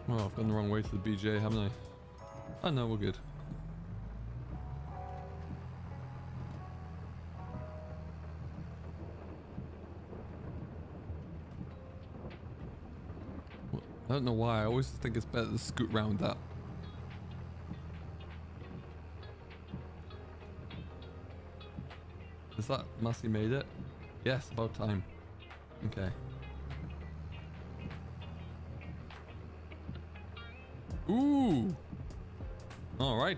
Oh, I've gone the wrong way to the BJ, haven't I? Oh no, we're good. I don't know why, I always think it's better to scoot round that. Is that Massey made it? Yes, about time. Okay. Ooh. All right.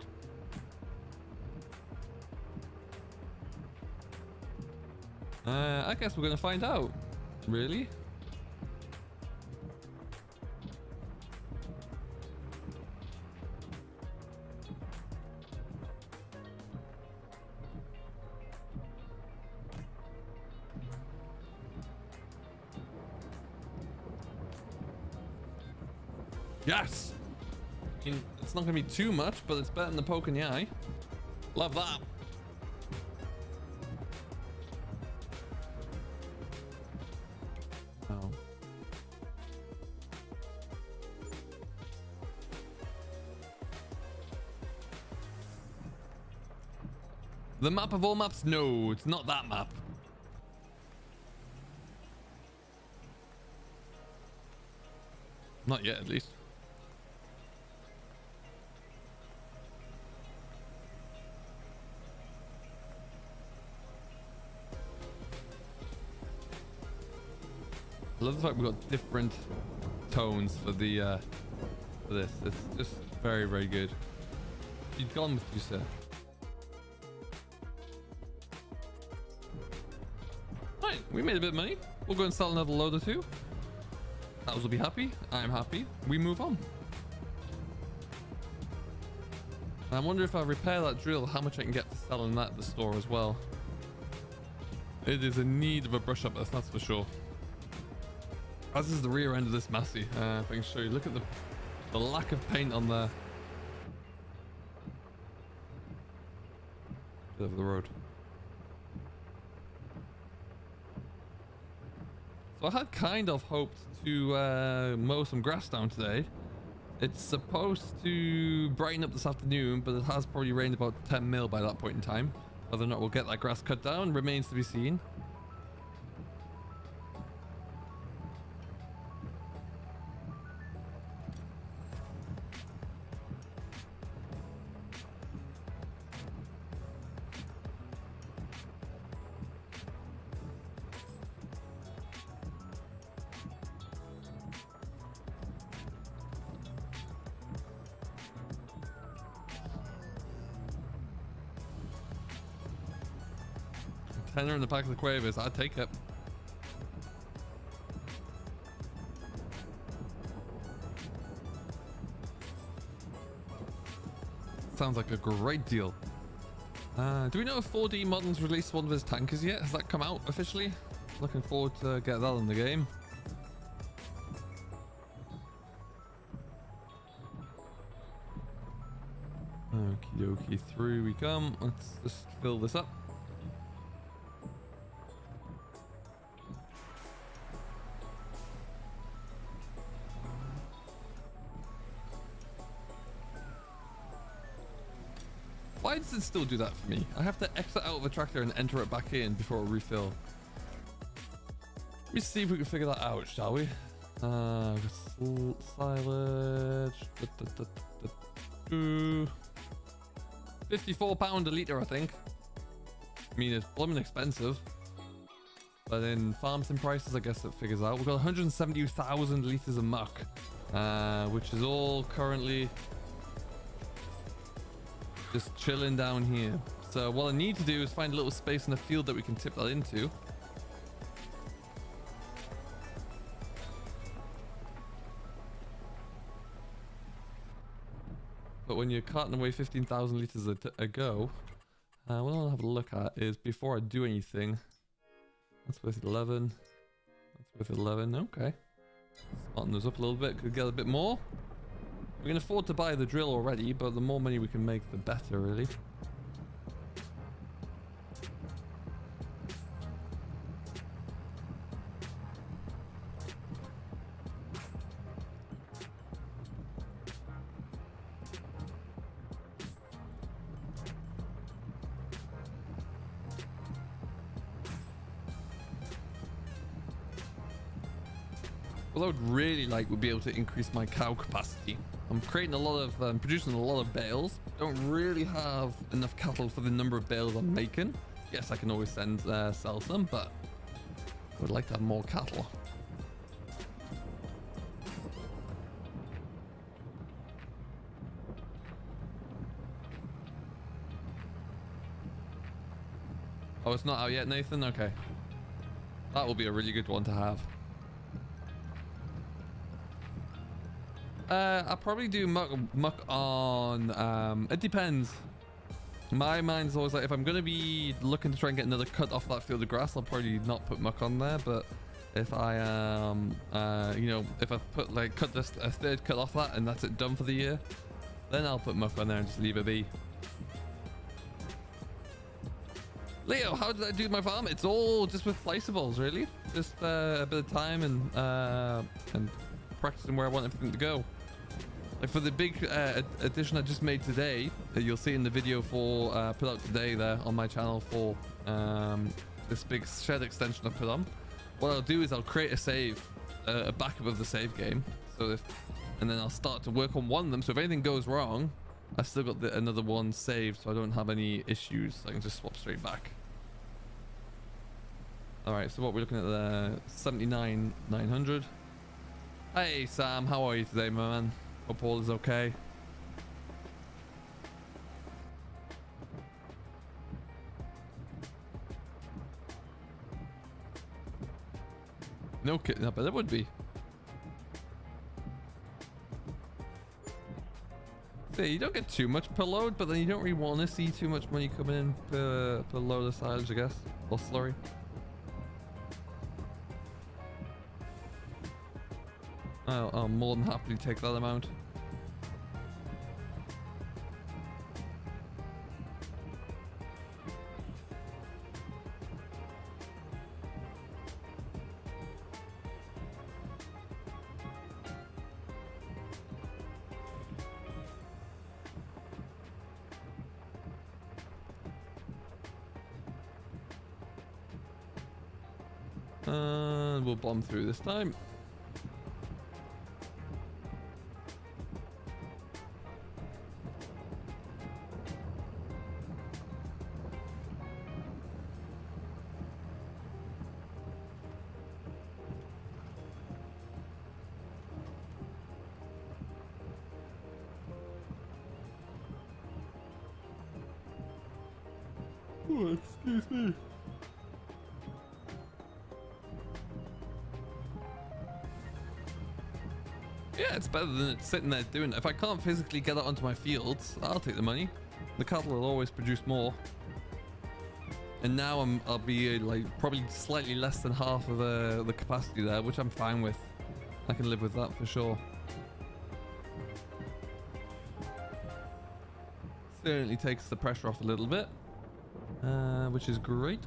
I guess we're gonna find out. Really? Yes! I mean, it's not gonna be too much, but it's better than the poke in the eye. Love that. Oh. The map of all maps? No, it's not that map. Not yet, at least. I love the fact we've got different tones for the for this. It's just very, very good. You'd gone with you, sir. Right, we made a bit of money. We'll go and sell another load or two. That will be happy. I'm happy. We move on. And I wonder if I repair that drill, how much I can get for selling that at the store as well. It is in need of a brush up, that's for sure. As is the rear end of this Massey. If I can show you, look at the lack of paint on there. Bit of the road. So I had kind of hoped to mow some grass down today. It's supposed to brighten up this afternoon, but it has probably rained about 10 mil by that point in time. Whether or not we'll get that grass cut down remains to be seen. Tenner in the back of the Quavers, I'd take it. Sounds like a great deal. Do we know if 4D Modern's released one of his tankers yet? Has that come out officially? Looking forward to get that in the game. Okie dokie, through we come. Let's just fill this up. Why does it still do that for me? I have to exit out of the tractor and enter it back in before I refill. Let's see if we can figure that out, shall we? Silage. 54 pound a litre, I think. I mean, it's blooming expensive. But in farm sim prices, I guess it figures out. We've got 170,000 litres of muck, which is all currently just chilling down here. So what I need to do is find a little space in the field that we can tip that into. But when you're carting away 15,000 litres a go, what I'll have a look at is before I do anything. That's worth 11. That's worth 11. Okay. Smarten those up a little bit. Could get a bit more. We can afford to buy the drill already, but the more money we can make, the better, really. What I would really like would be able to increase my cow capacity. I'm creating a lot of, producing a lot of bales. Don't really have enough cattle for the number of bales I'm making. Yes, I can always sell some, but I would like to have more cattle. Oh, it's not out yet, Nathan? Okay. That will be a really good one to have. I'll probably do muck on... it depends. My mind's always like, if I'm going to be looking to try and get another cut off that field of grass, I'll probably not put muck on there. But if I, you know, if I put like a third cut off that and that's it done for the year, then I'll put muck on there and just leave it be. Leo, how did I do my farm? It's all just with placeables, really. Just a bit of time and practicing where I want everything to go. Like for the big addition I just made today, that you'll see in the video for put out today there on my channel for this big shed extension I put on. What I'll do is I'll create a save, a backup of the save game. So and then I'll start to work on one of them. So if anything goes wrong, I've still got another one saved, so I don't have any issues. I can just swap straight back. All right, so what we're looking at there, 79,900. Hey Sam, how are you today, my man? Hope all is okay. No kidding, I bet it would be. So you don't get too much per load, but then you don't really want to see too much money coming in per load of silage, I guess, or slurry. I'll more than happily take that amount. And we'll bomb through this time. Oh, excuse me. Yeah, it's better than it sitting there doing it. If I can't physically get it onto my fields, I'll take the money. The cattle will always produce more. And now I'll be like probably slightly less than half of the capacity there, which I'm fine with. I can live with that for sure. Certainly takes the pressure off a little bit, which is great.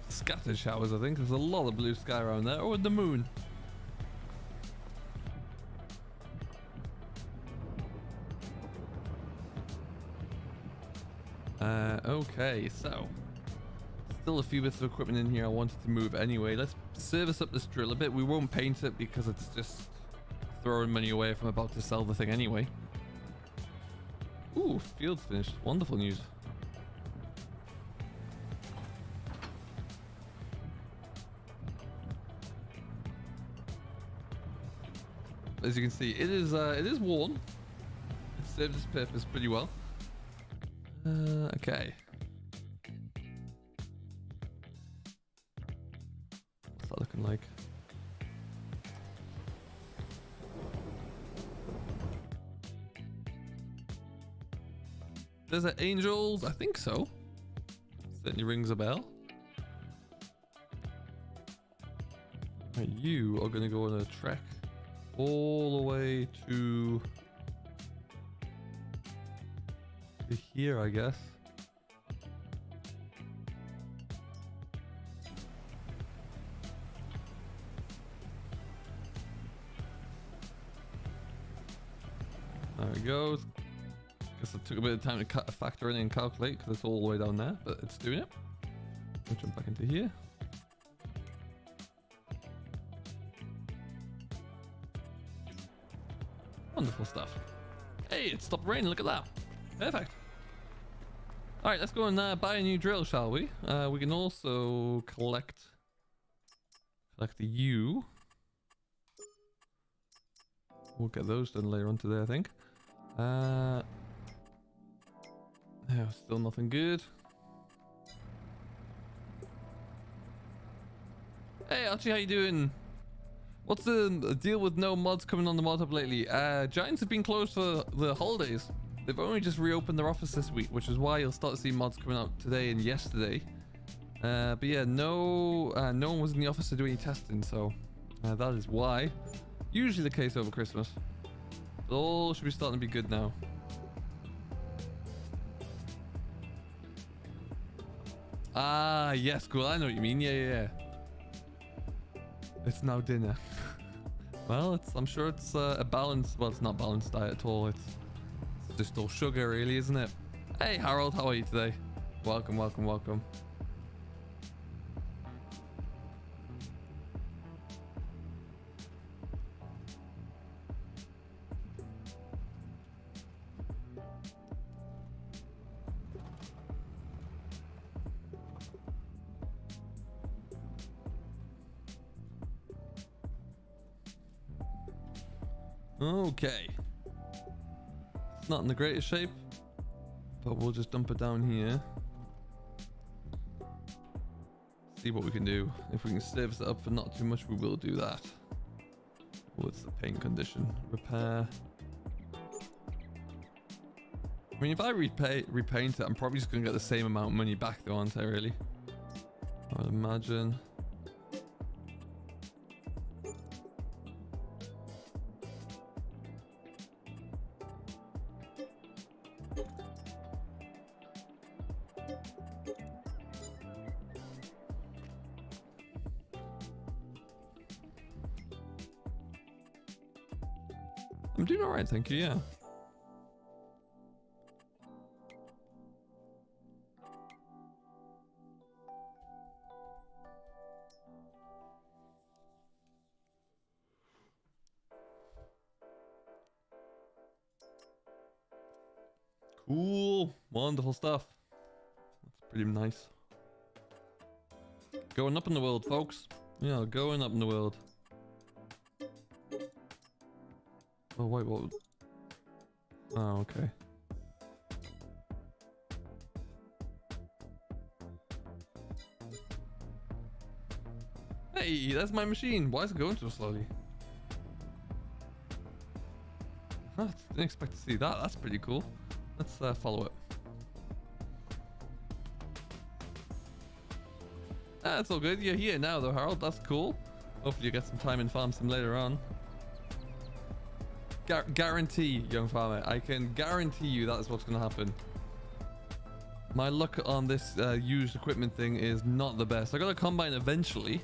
Scattered showers, I think. There's a lot of blue sky around there. Or the moon. Okay, so still a few bits of equipment in here I wanted to move anyway. Let's service up this drill a bit. We won't paint it because it's just throwing money away if I'm about to sell the thing anyway. Ooh, field's finished. Wonderful news. As you can see, it is worn. It serves its purpose pretty well. Okay. What's that looking like? Desert Angels? I think so. Certainly rings a bell. Right, you are going to go on a trek all the way to here, I guess. There it goes. Guess it took a bit of time to factor in and calculate because it's all the way down there, but it's doing it. I'll jump back into here. Wonderful stuff. Hey, it stopped raining. Look at that. Perfect. All right, let's go and buy a new drill, shall we? We can also collect the U. We'll get those done later on today, I think. Yeah, still nothing good. Hey, Archie, how you doing? What's the deal with no mods coming on the mod hub lately? Giants have been closed for the holidays. They've only just reopened their office this week, which is why you'll start to see mods coming out today and yesterday. But yeah, no one was in the office to do any testing, so that is why. Usually the case over Christmas. It all should be starting to be good now. Ah, yes, cool. I know what you mean. Yeah. It's now dinner. Well, I'm sure it's a balanced. Well, it's not balanced diet at all. It's just all sugar, really, isn't it? Hey, Harold, how are you today? Welcome. Okay. It's not in the greatest shape, but we'll just dump it down here. See what we can do. If we can service it up for not too much, we will do that. What's the paint condition? Repair. I mean, if I repaint it, I'm probably just going to get the same amount of money back though, aren't I, really? I would imagine. I'm doing alright, thank you, yeah. Cool. Wonderful stuff. That's pretty nice. Going up in the world, folks. Yeah, going up in the world. Oh, wait, what? Oh, okay. Hey, that's my machine. Why is it going so slowly? Huh, didn't expect to see that. That's pretty cool. Let's follow it. That's all good. You're here now, though, Harold. That's cool. Hopefully you get some time in Farm Sim later on. Guarantee, young farmer. I can guarantee you that is what's going to happen. My luck on this used equipment thing is not the best. I got a combine eventually.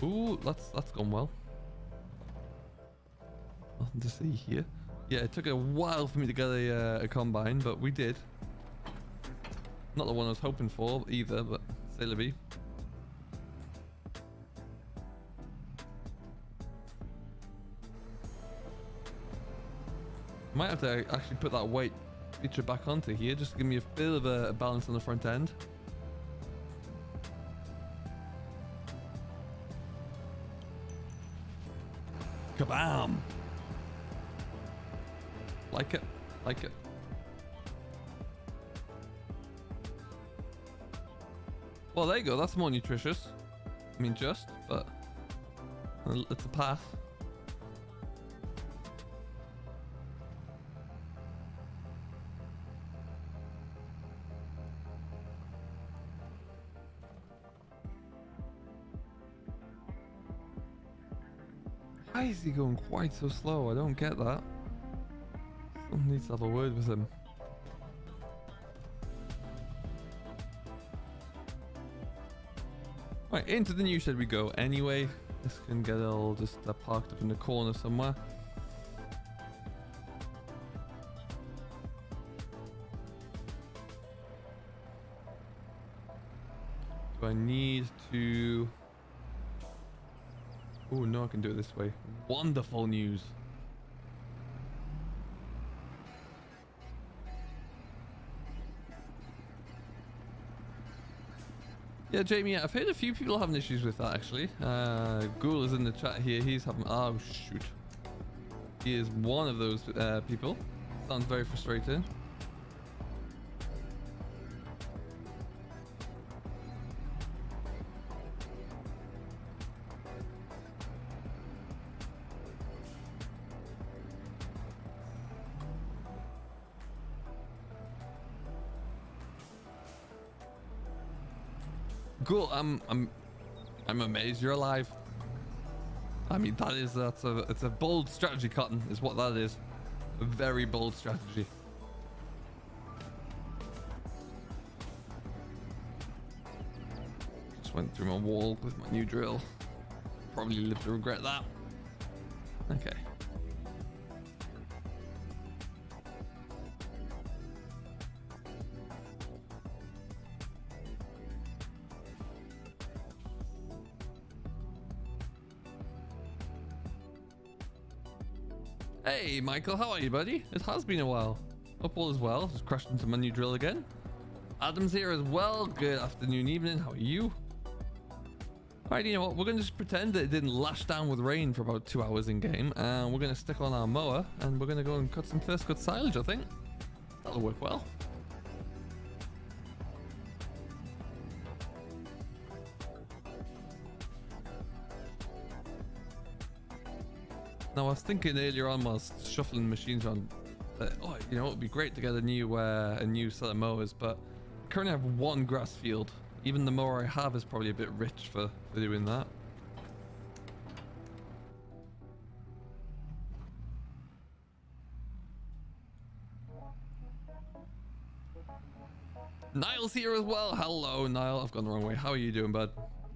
Ooh, that's gone well. Nothing to see here. Yeah, it took a while for me to get a combine, but we did. Not the one I was hoping for either, but c'est la vie. Might have to actually put that weight feature back onto here just to give me a bit of a balance on the front end. Kabam! Like it, like it. Well, there you go. That's more nutritious. I mean, but it's a path. Why is he going quite so slow? I don't get that. Someone needs to have a word with him. Right, into the new shed we go anyway. This can get all just parked up in the corner somewhere. Do I need to... Oh no, I can do it this way. Wonderful news. Yeah, Jamie, I've heard a few people having issues with that actually. Ghoul is in the chat here. He's having, oh shoot. He is one of those people. Sounds very frustrating. Cool. I'm amazed you're alive. I mean, it's a bold strategy, Cotton, is what that is. A very bold strategy. Just went through my wall with my new drill. Probably live to regret that. Okay. Hey Michael, how are you, buddy? It has been a while. Hope all is well. Just crashed into my new drill again. Adam's here as well. Good afternoon, evening. How are you? Alright, you know what? We're going to just pretend that it didn't lash down with rain for about 2 hours in game. And we're going to stick on our mower and we're going to go and cut some first cut silage, I think. That'll work well. Now, I was thinking earlier on whilst shuffling machines around that, oh, you know, it would be great to get a new set of mowers, but I currently have one grass field. Even the mower I have is probably a bit rich for doing that. Niall's here as well. Hello, Niall. I've gone the wrong way. How are you doing, bud?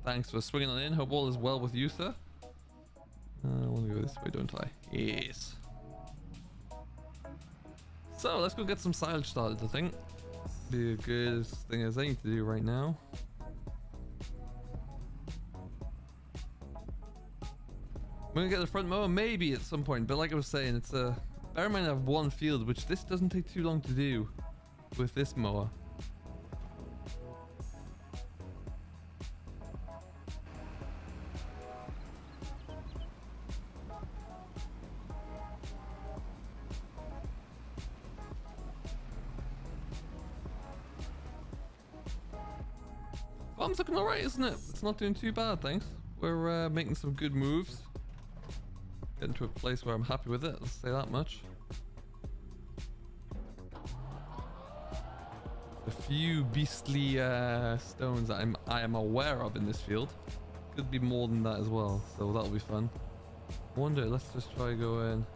Thanks for swinging on in. Hope all is well with you, sir. I want to go this way, don't I? Yes. So let's go get some silage started, I think. Be a good thing as any to do right now. I'm gonna get the front mower maybe at some point, but like I was saying, it's a bear in mind I have one field, which this doesn't take too long to do with this mower. Farm's looking alright, isn't it? It's not doing too bad, thanks. We're making some good moves. Getting to a place where I'm happy with it, let's say that much. A few beastly stones that I am aware of in this field. Could be more than that as well, so that'll be fun. I wonder, let's just try go in.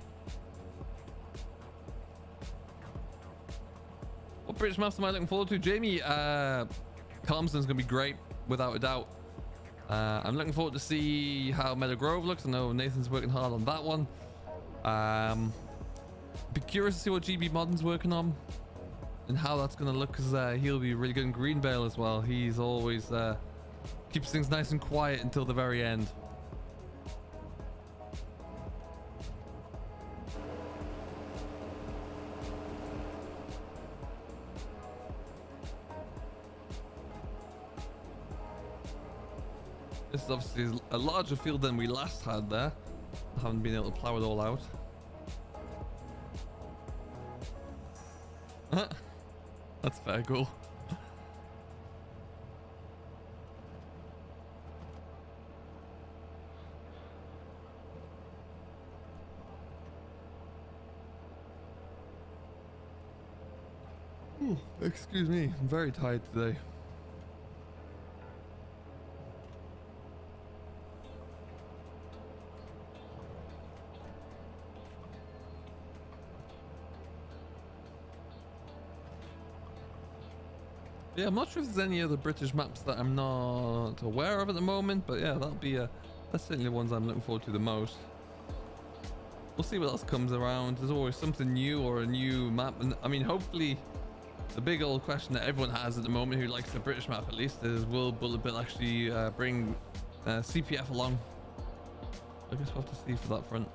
What British maps am I looking forward to? Jamie, Calmston's gonna be great, without a doubt. I'm looking forward to see how Meadow Grove looks. I know Nathan's working hard on that one. Be curious to see what GB Modern's working on and how that's gonna look, because he'll be really good in Green Bale as well. He's always keeps things nice and quiet until the very end. This is obviously a larger field than we last had there. I haven't been able to plow it all out. That's fair, cool. Ooh, excuse me, I'm very tired today. Yeah, I'm not sure if there's any other British maps that I'm not aware of at the moment, but yeah, that's certainly the ones I'm looking forward to the most. We'll see what else comes around. There's always something new or a new map, and I mean, hopefully, the big old question that everyone has at the moment, who likes the British map at least, is will Bullet Bill actually bring CPF along? I guess we'll have to see for that front.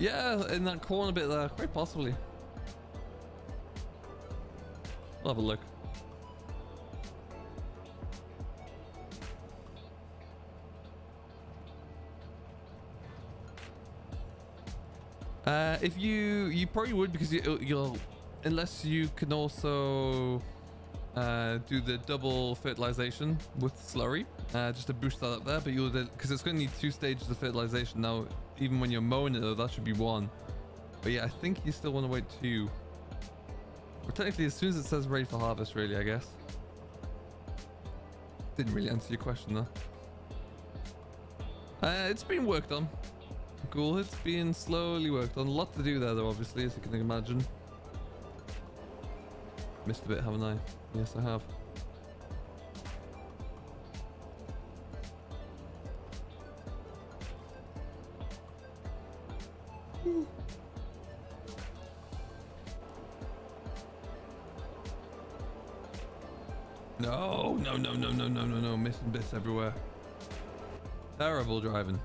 Yeah, in that corner bit there, quite possibly. We'll have a look. If you probably would, because you'll unless you can also do the double fertilization with slurry, just to boost that up there. But you'll, because it's going to need 2 stages of fertilization now. Even when you're mowing it though, that should be 1. But yeah, I think you still want to wait 2. Or technically, as soon as it says ready for harvest, really, I guess. Didn't really answer your question though. It's been worked on. Cool, it's being slowly worked on. A lot to do there though, obviously, as you can imagine. Missed a bit, haven't I? Yes, I have. No, missing bits everywhere. Terrible driving.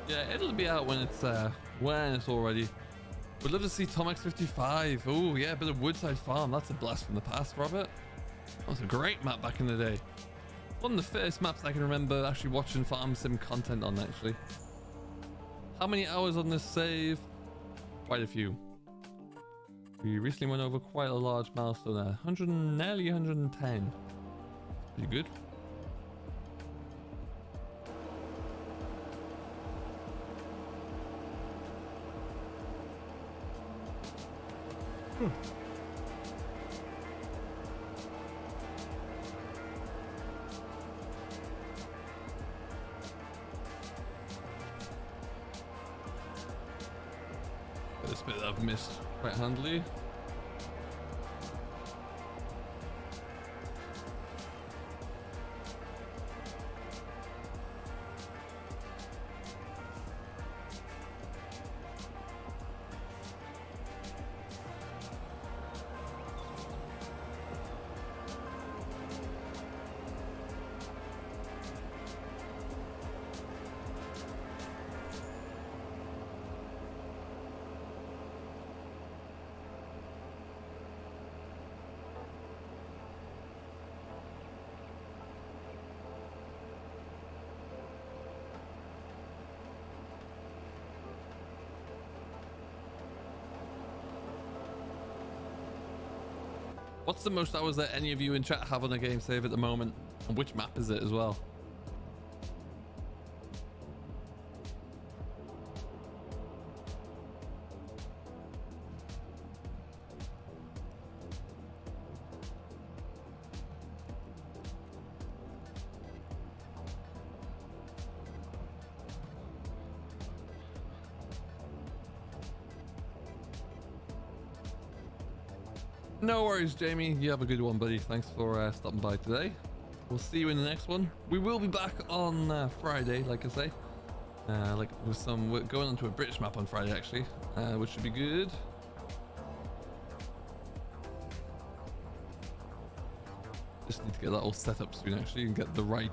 Yeah, it'll be out when it's all ready. Would love to see Tom X55. Oh yeah, a bit of Woodside Farm. That's a blast from the past, Robert. That was a great map back in the day. One of the first maps I can remember actually watching farm sim content on, actually. How many hours on this save? Quite a few. We recently went over quite a large milestone there. 100, nearly 110. Pretty good. This bit I've missed quite handily. What's the most hours that any of you in chat have on a game save at the moment? And which map is it as well? No worries, Jamie. You have a good one, buddy. Thanks for stopping by today. We'll see you in the next one. We will be back on Friday, like I say. We're going onto a British map on Friday, actually, which should be good. Just need to get that all set up soon, actually, and get the right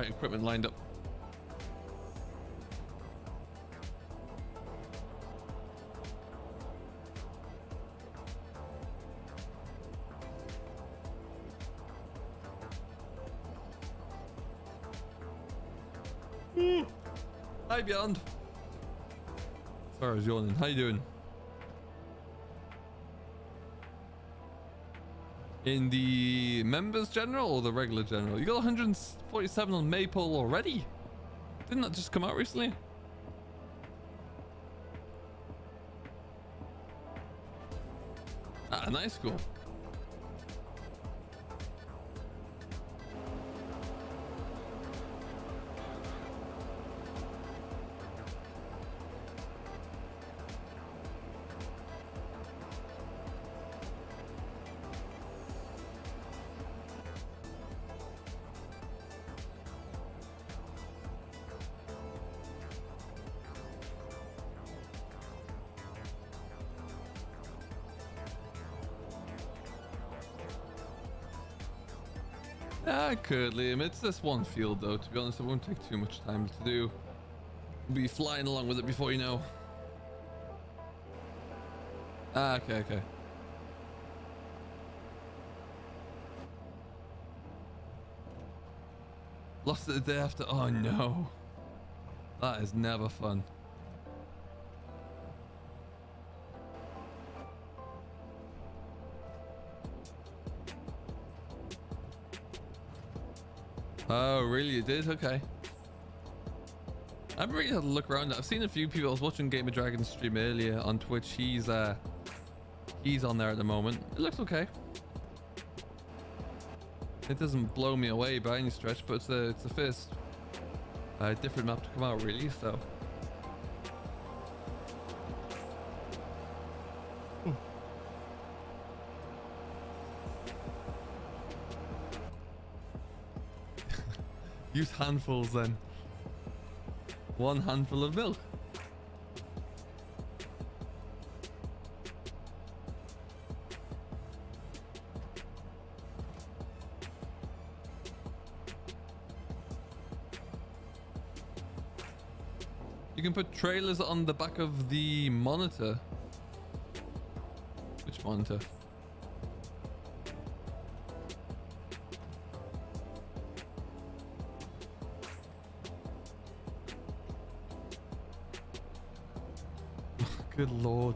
equipment lined up. Hi Beyond. Sorry, I was yawning. How you doing? In the members general or the regular general? You got 147 on Maypole already. Didn't that just come out recently? Ah, nice, cool. I could, Liam. It's this one field, though. To be honest, it won't take too much time to do. We'll be flying along with it before you know. Ah, okay. Lost it the day after. Oh, no. That is never fun. Oh, really? You did? Okay. I haven't really had a look around. I've seen a few people. I was watching Game of Dragons stream earlier on Twitch. He's on there at the moment. It looks okay. It doesn't blow me away by any stretch, but it's the first different map to come out, really. So. Use handfuls then. One handful of milk. You can put trailers on the back of the monitor. Which monitor? Good lord.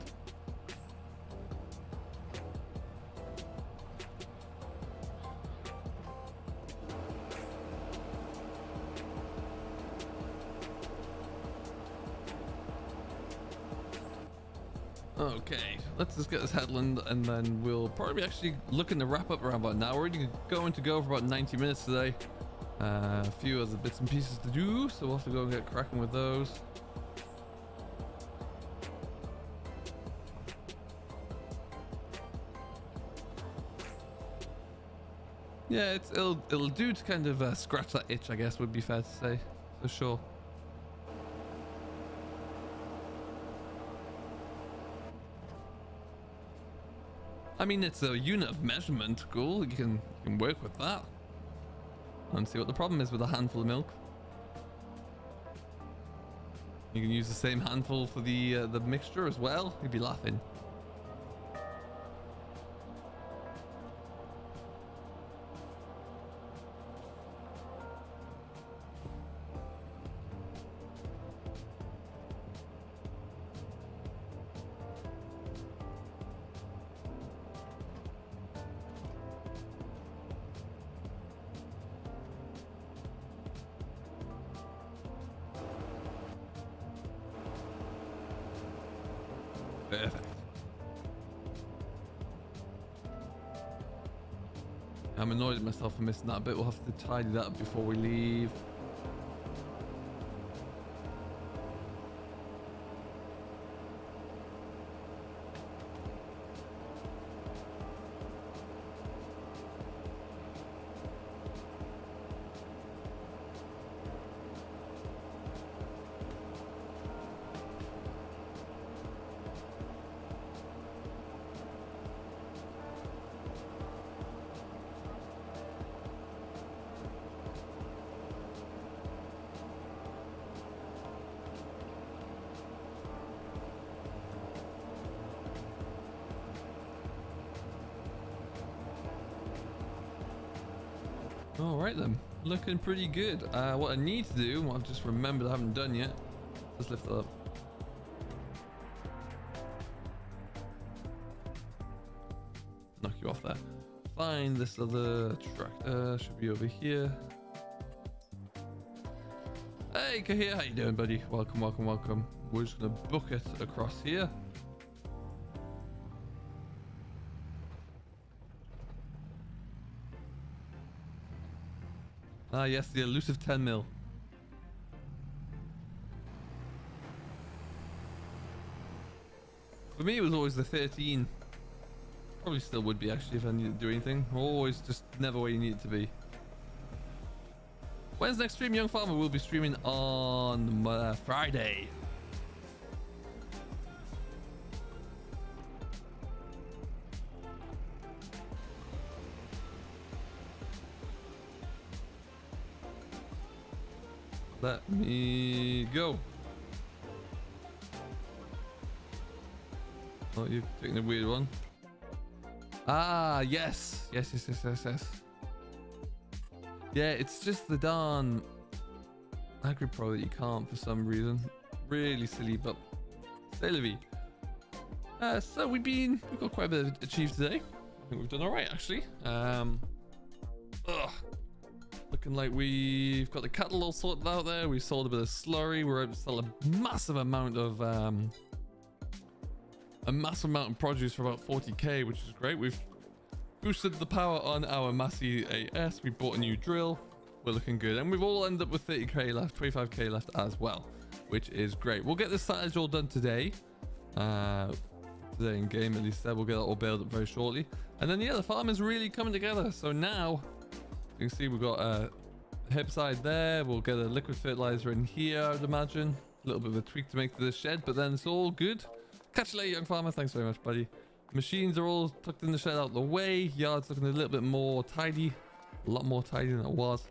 Okay, let's just get this headland and then we'll probably actually looking to wrap up around about an hour. We're going to go for about 90 minutes today. A few other bits and pieces to do, so we'll have to go and get cracking with those. Yeah, it'll do to kind of scratch that itch, I guess would be fair to say, for sure. I mean, it's a unit of measurement, cool. You can work with that and see what the problem is with a handful of milk. You can use the same handful for the mixture as well. You'd be laughing. Perfect. I'm annoyed at myself for missing that bit. We'll have to tidy that up before we leave. All right then, looking pretty good. What I need to do, what I've just remembered I haven't done yet, just lift it up. Knock you off there. find this other tractor. Should be over here. Hey, Kahir, how you doing, buddy? Welcome, welcome, welcome. We're just gonna book it across here. Ah, yes, the elusive 10 mil. For me, it was always the 13. Probably still would be, actually, if I needed to do anything. Always just never where you need it to be. When's next stream, Young Farmer? We'll be streaming on Friday. Let me go. Oh, you're taking a weird one. Ah, yes. Yes. Yeah, it's just the darn Agri Pro that you can't for some reason. Really silly, but c'est la vie. So we've got quite a bit achieved today. I think we've done all right, actually. Looking like we've got the cattle all sorted out there. We've sold a bit of slurry. We're able to sell a massive amount of produce for about 40k, which is great. We've boosted the power on our Massey AS. We bought a new drill. We're looking good, and we've all ended up with 30k left, 25k left as well, which is great. We'll get this silage all done today. Today in game, at least. We'll get it all baled up very shortly, and then yeah, the farm is really coming together. So now you can see we've got a herbicide there. We'll get a liquid fertilizer in here, I'd imagine. A little bit of a tweak to make to this shed, but then it's all good. Catch you later, Young Farmer. Thanks very much, buddy. Machines are all tucked in the shed out the way. Yard's looking a little bit more tidy. A lot more tidy than it was.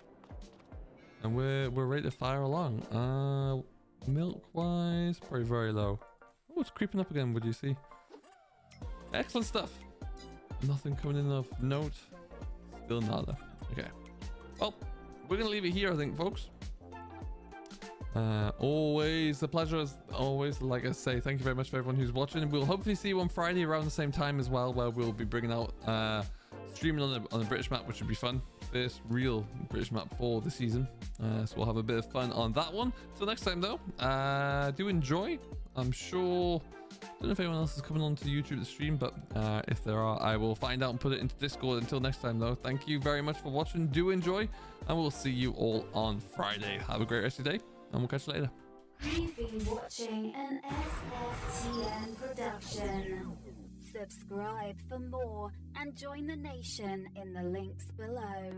And we're ready to fire along. Milk-wise, probably very low. Oh, it's creeping up again, would you see? Excellent stuff. Nothing coming in of note. Still nada. Okay. Well, we're going to leave it here, I think, folks. Always a pleasure, as always. Like I say, thank you very much for everyone who's watching. We'll hopefully see you on Friday around the same time as well, where we'll be bringing out streaming on the British map, which should be fun. First real British map for the season, so we'll have a bit of fun on that one. Till next time, though, do enjoy. I'm sure, don't know if anyone else is coming on to YouTube to stream, but if there are, I will find out and put it into Discord. Until next time, though, thank you very much for watching. Do enjoy, and we'll see you all on Friday. Have a great rest of your day, and we'll catch you later. You've been watching an SFTN production. Subscribe for more and join the nation in the links below.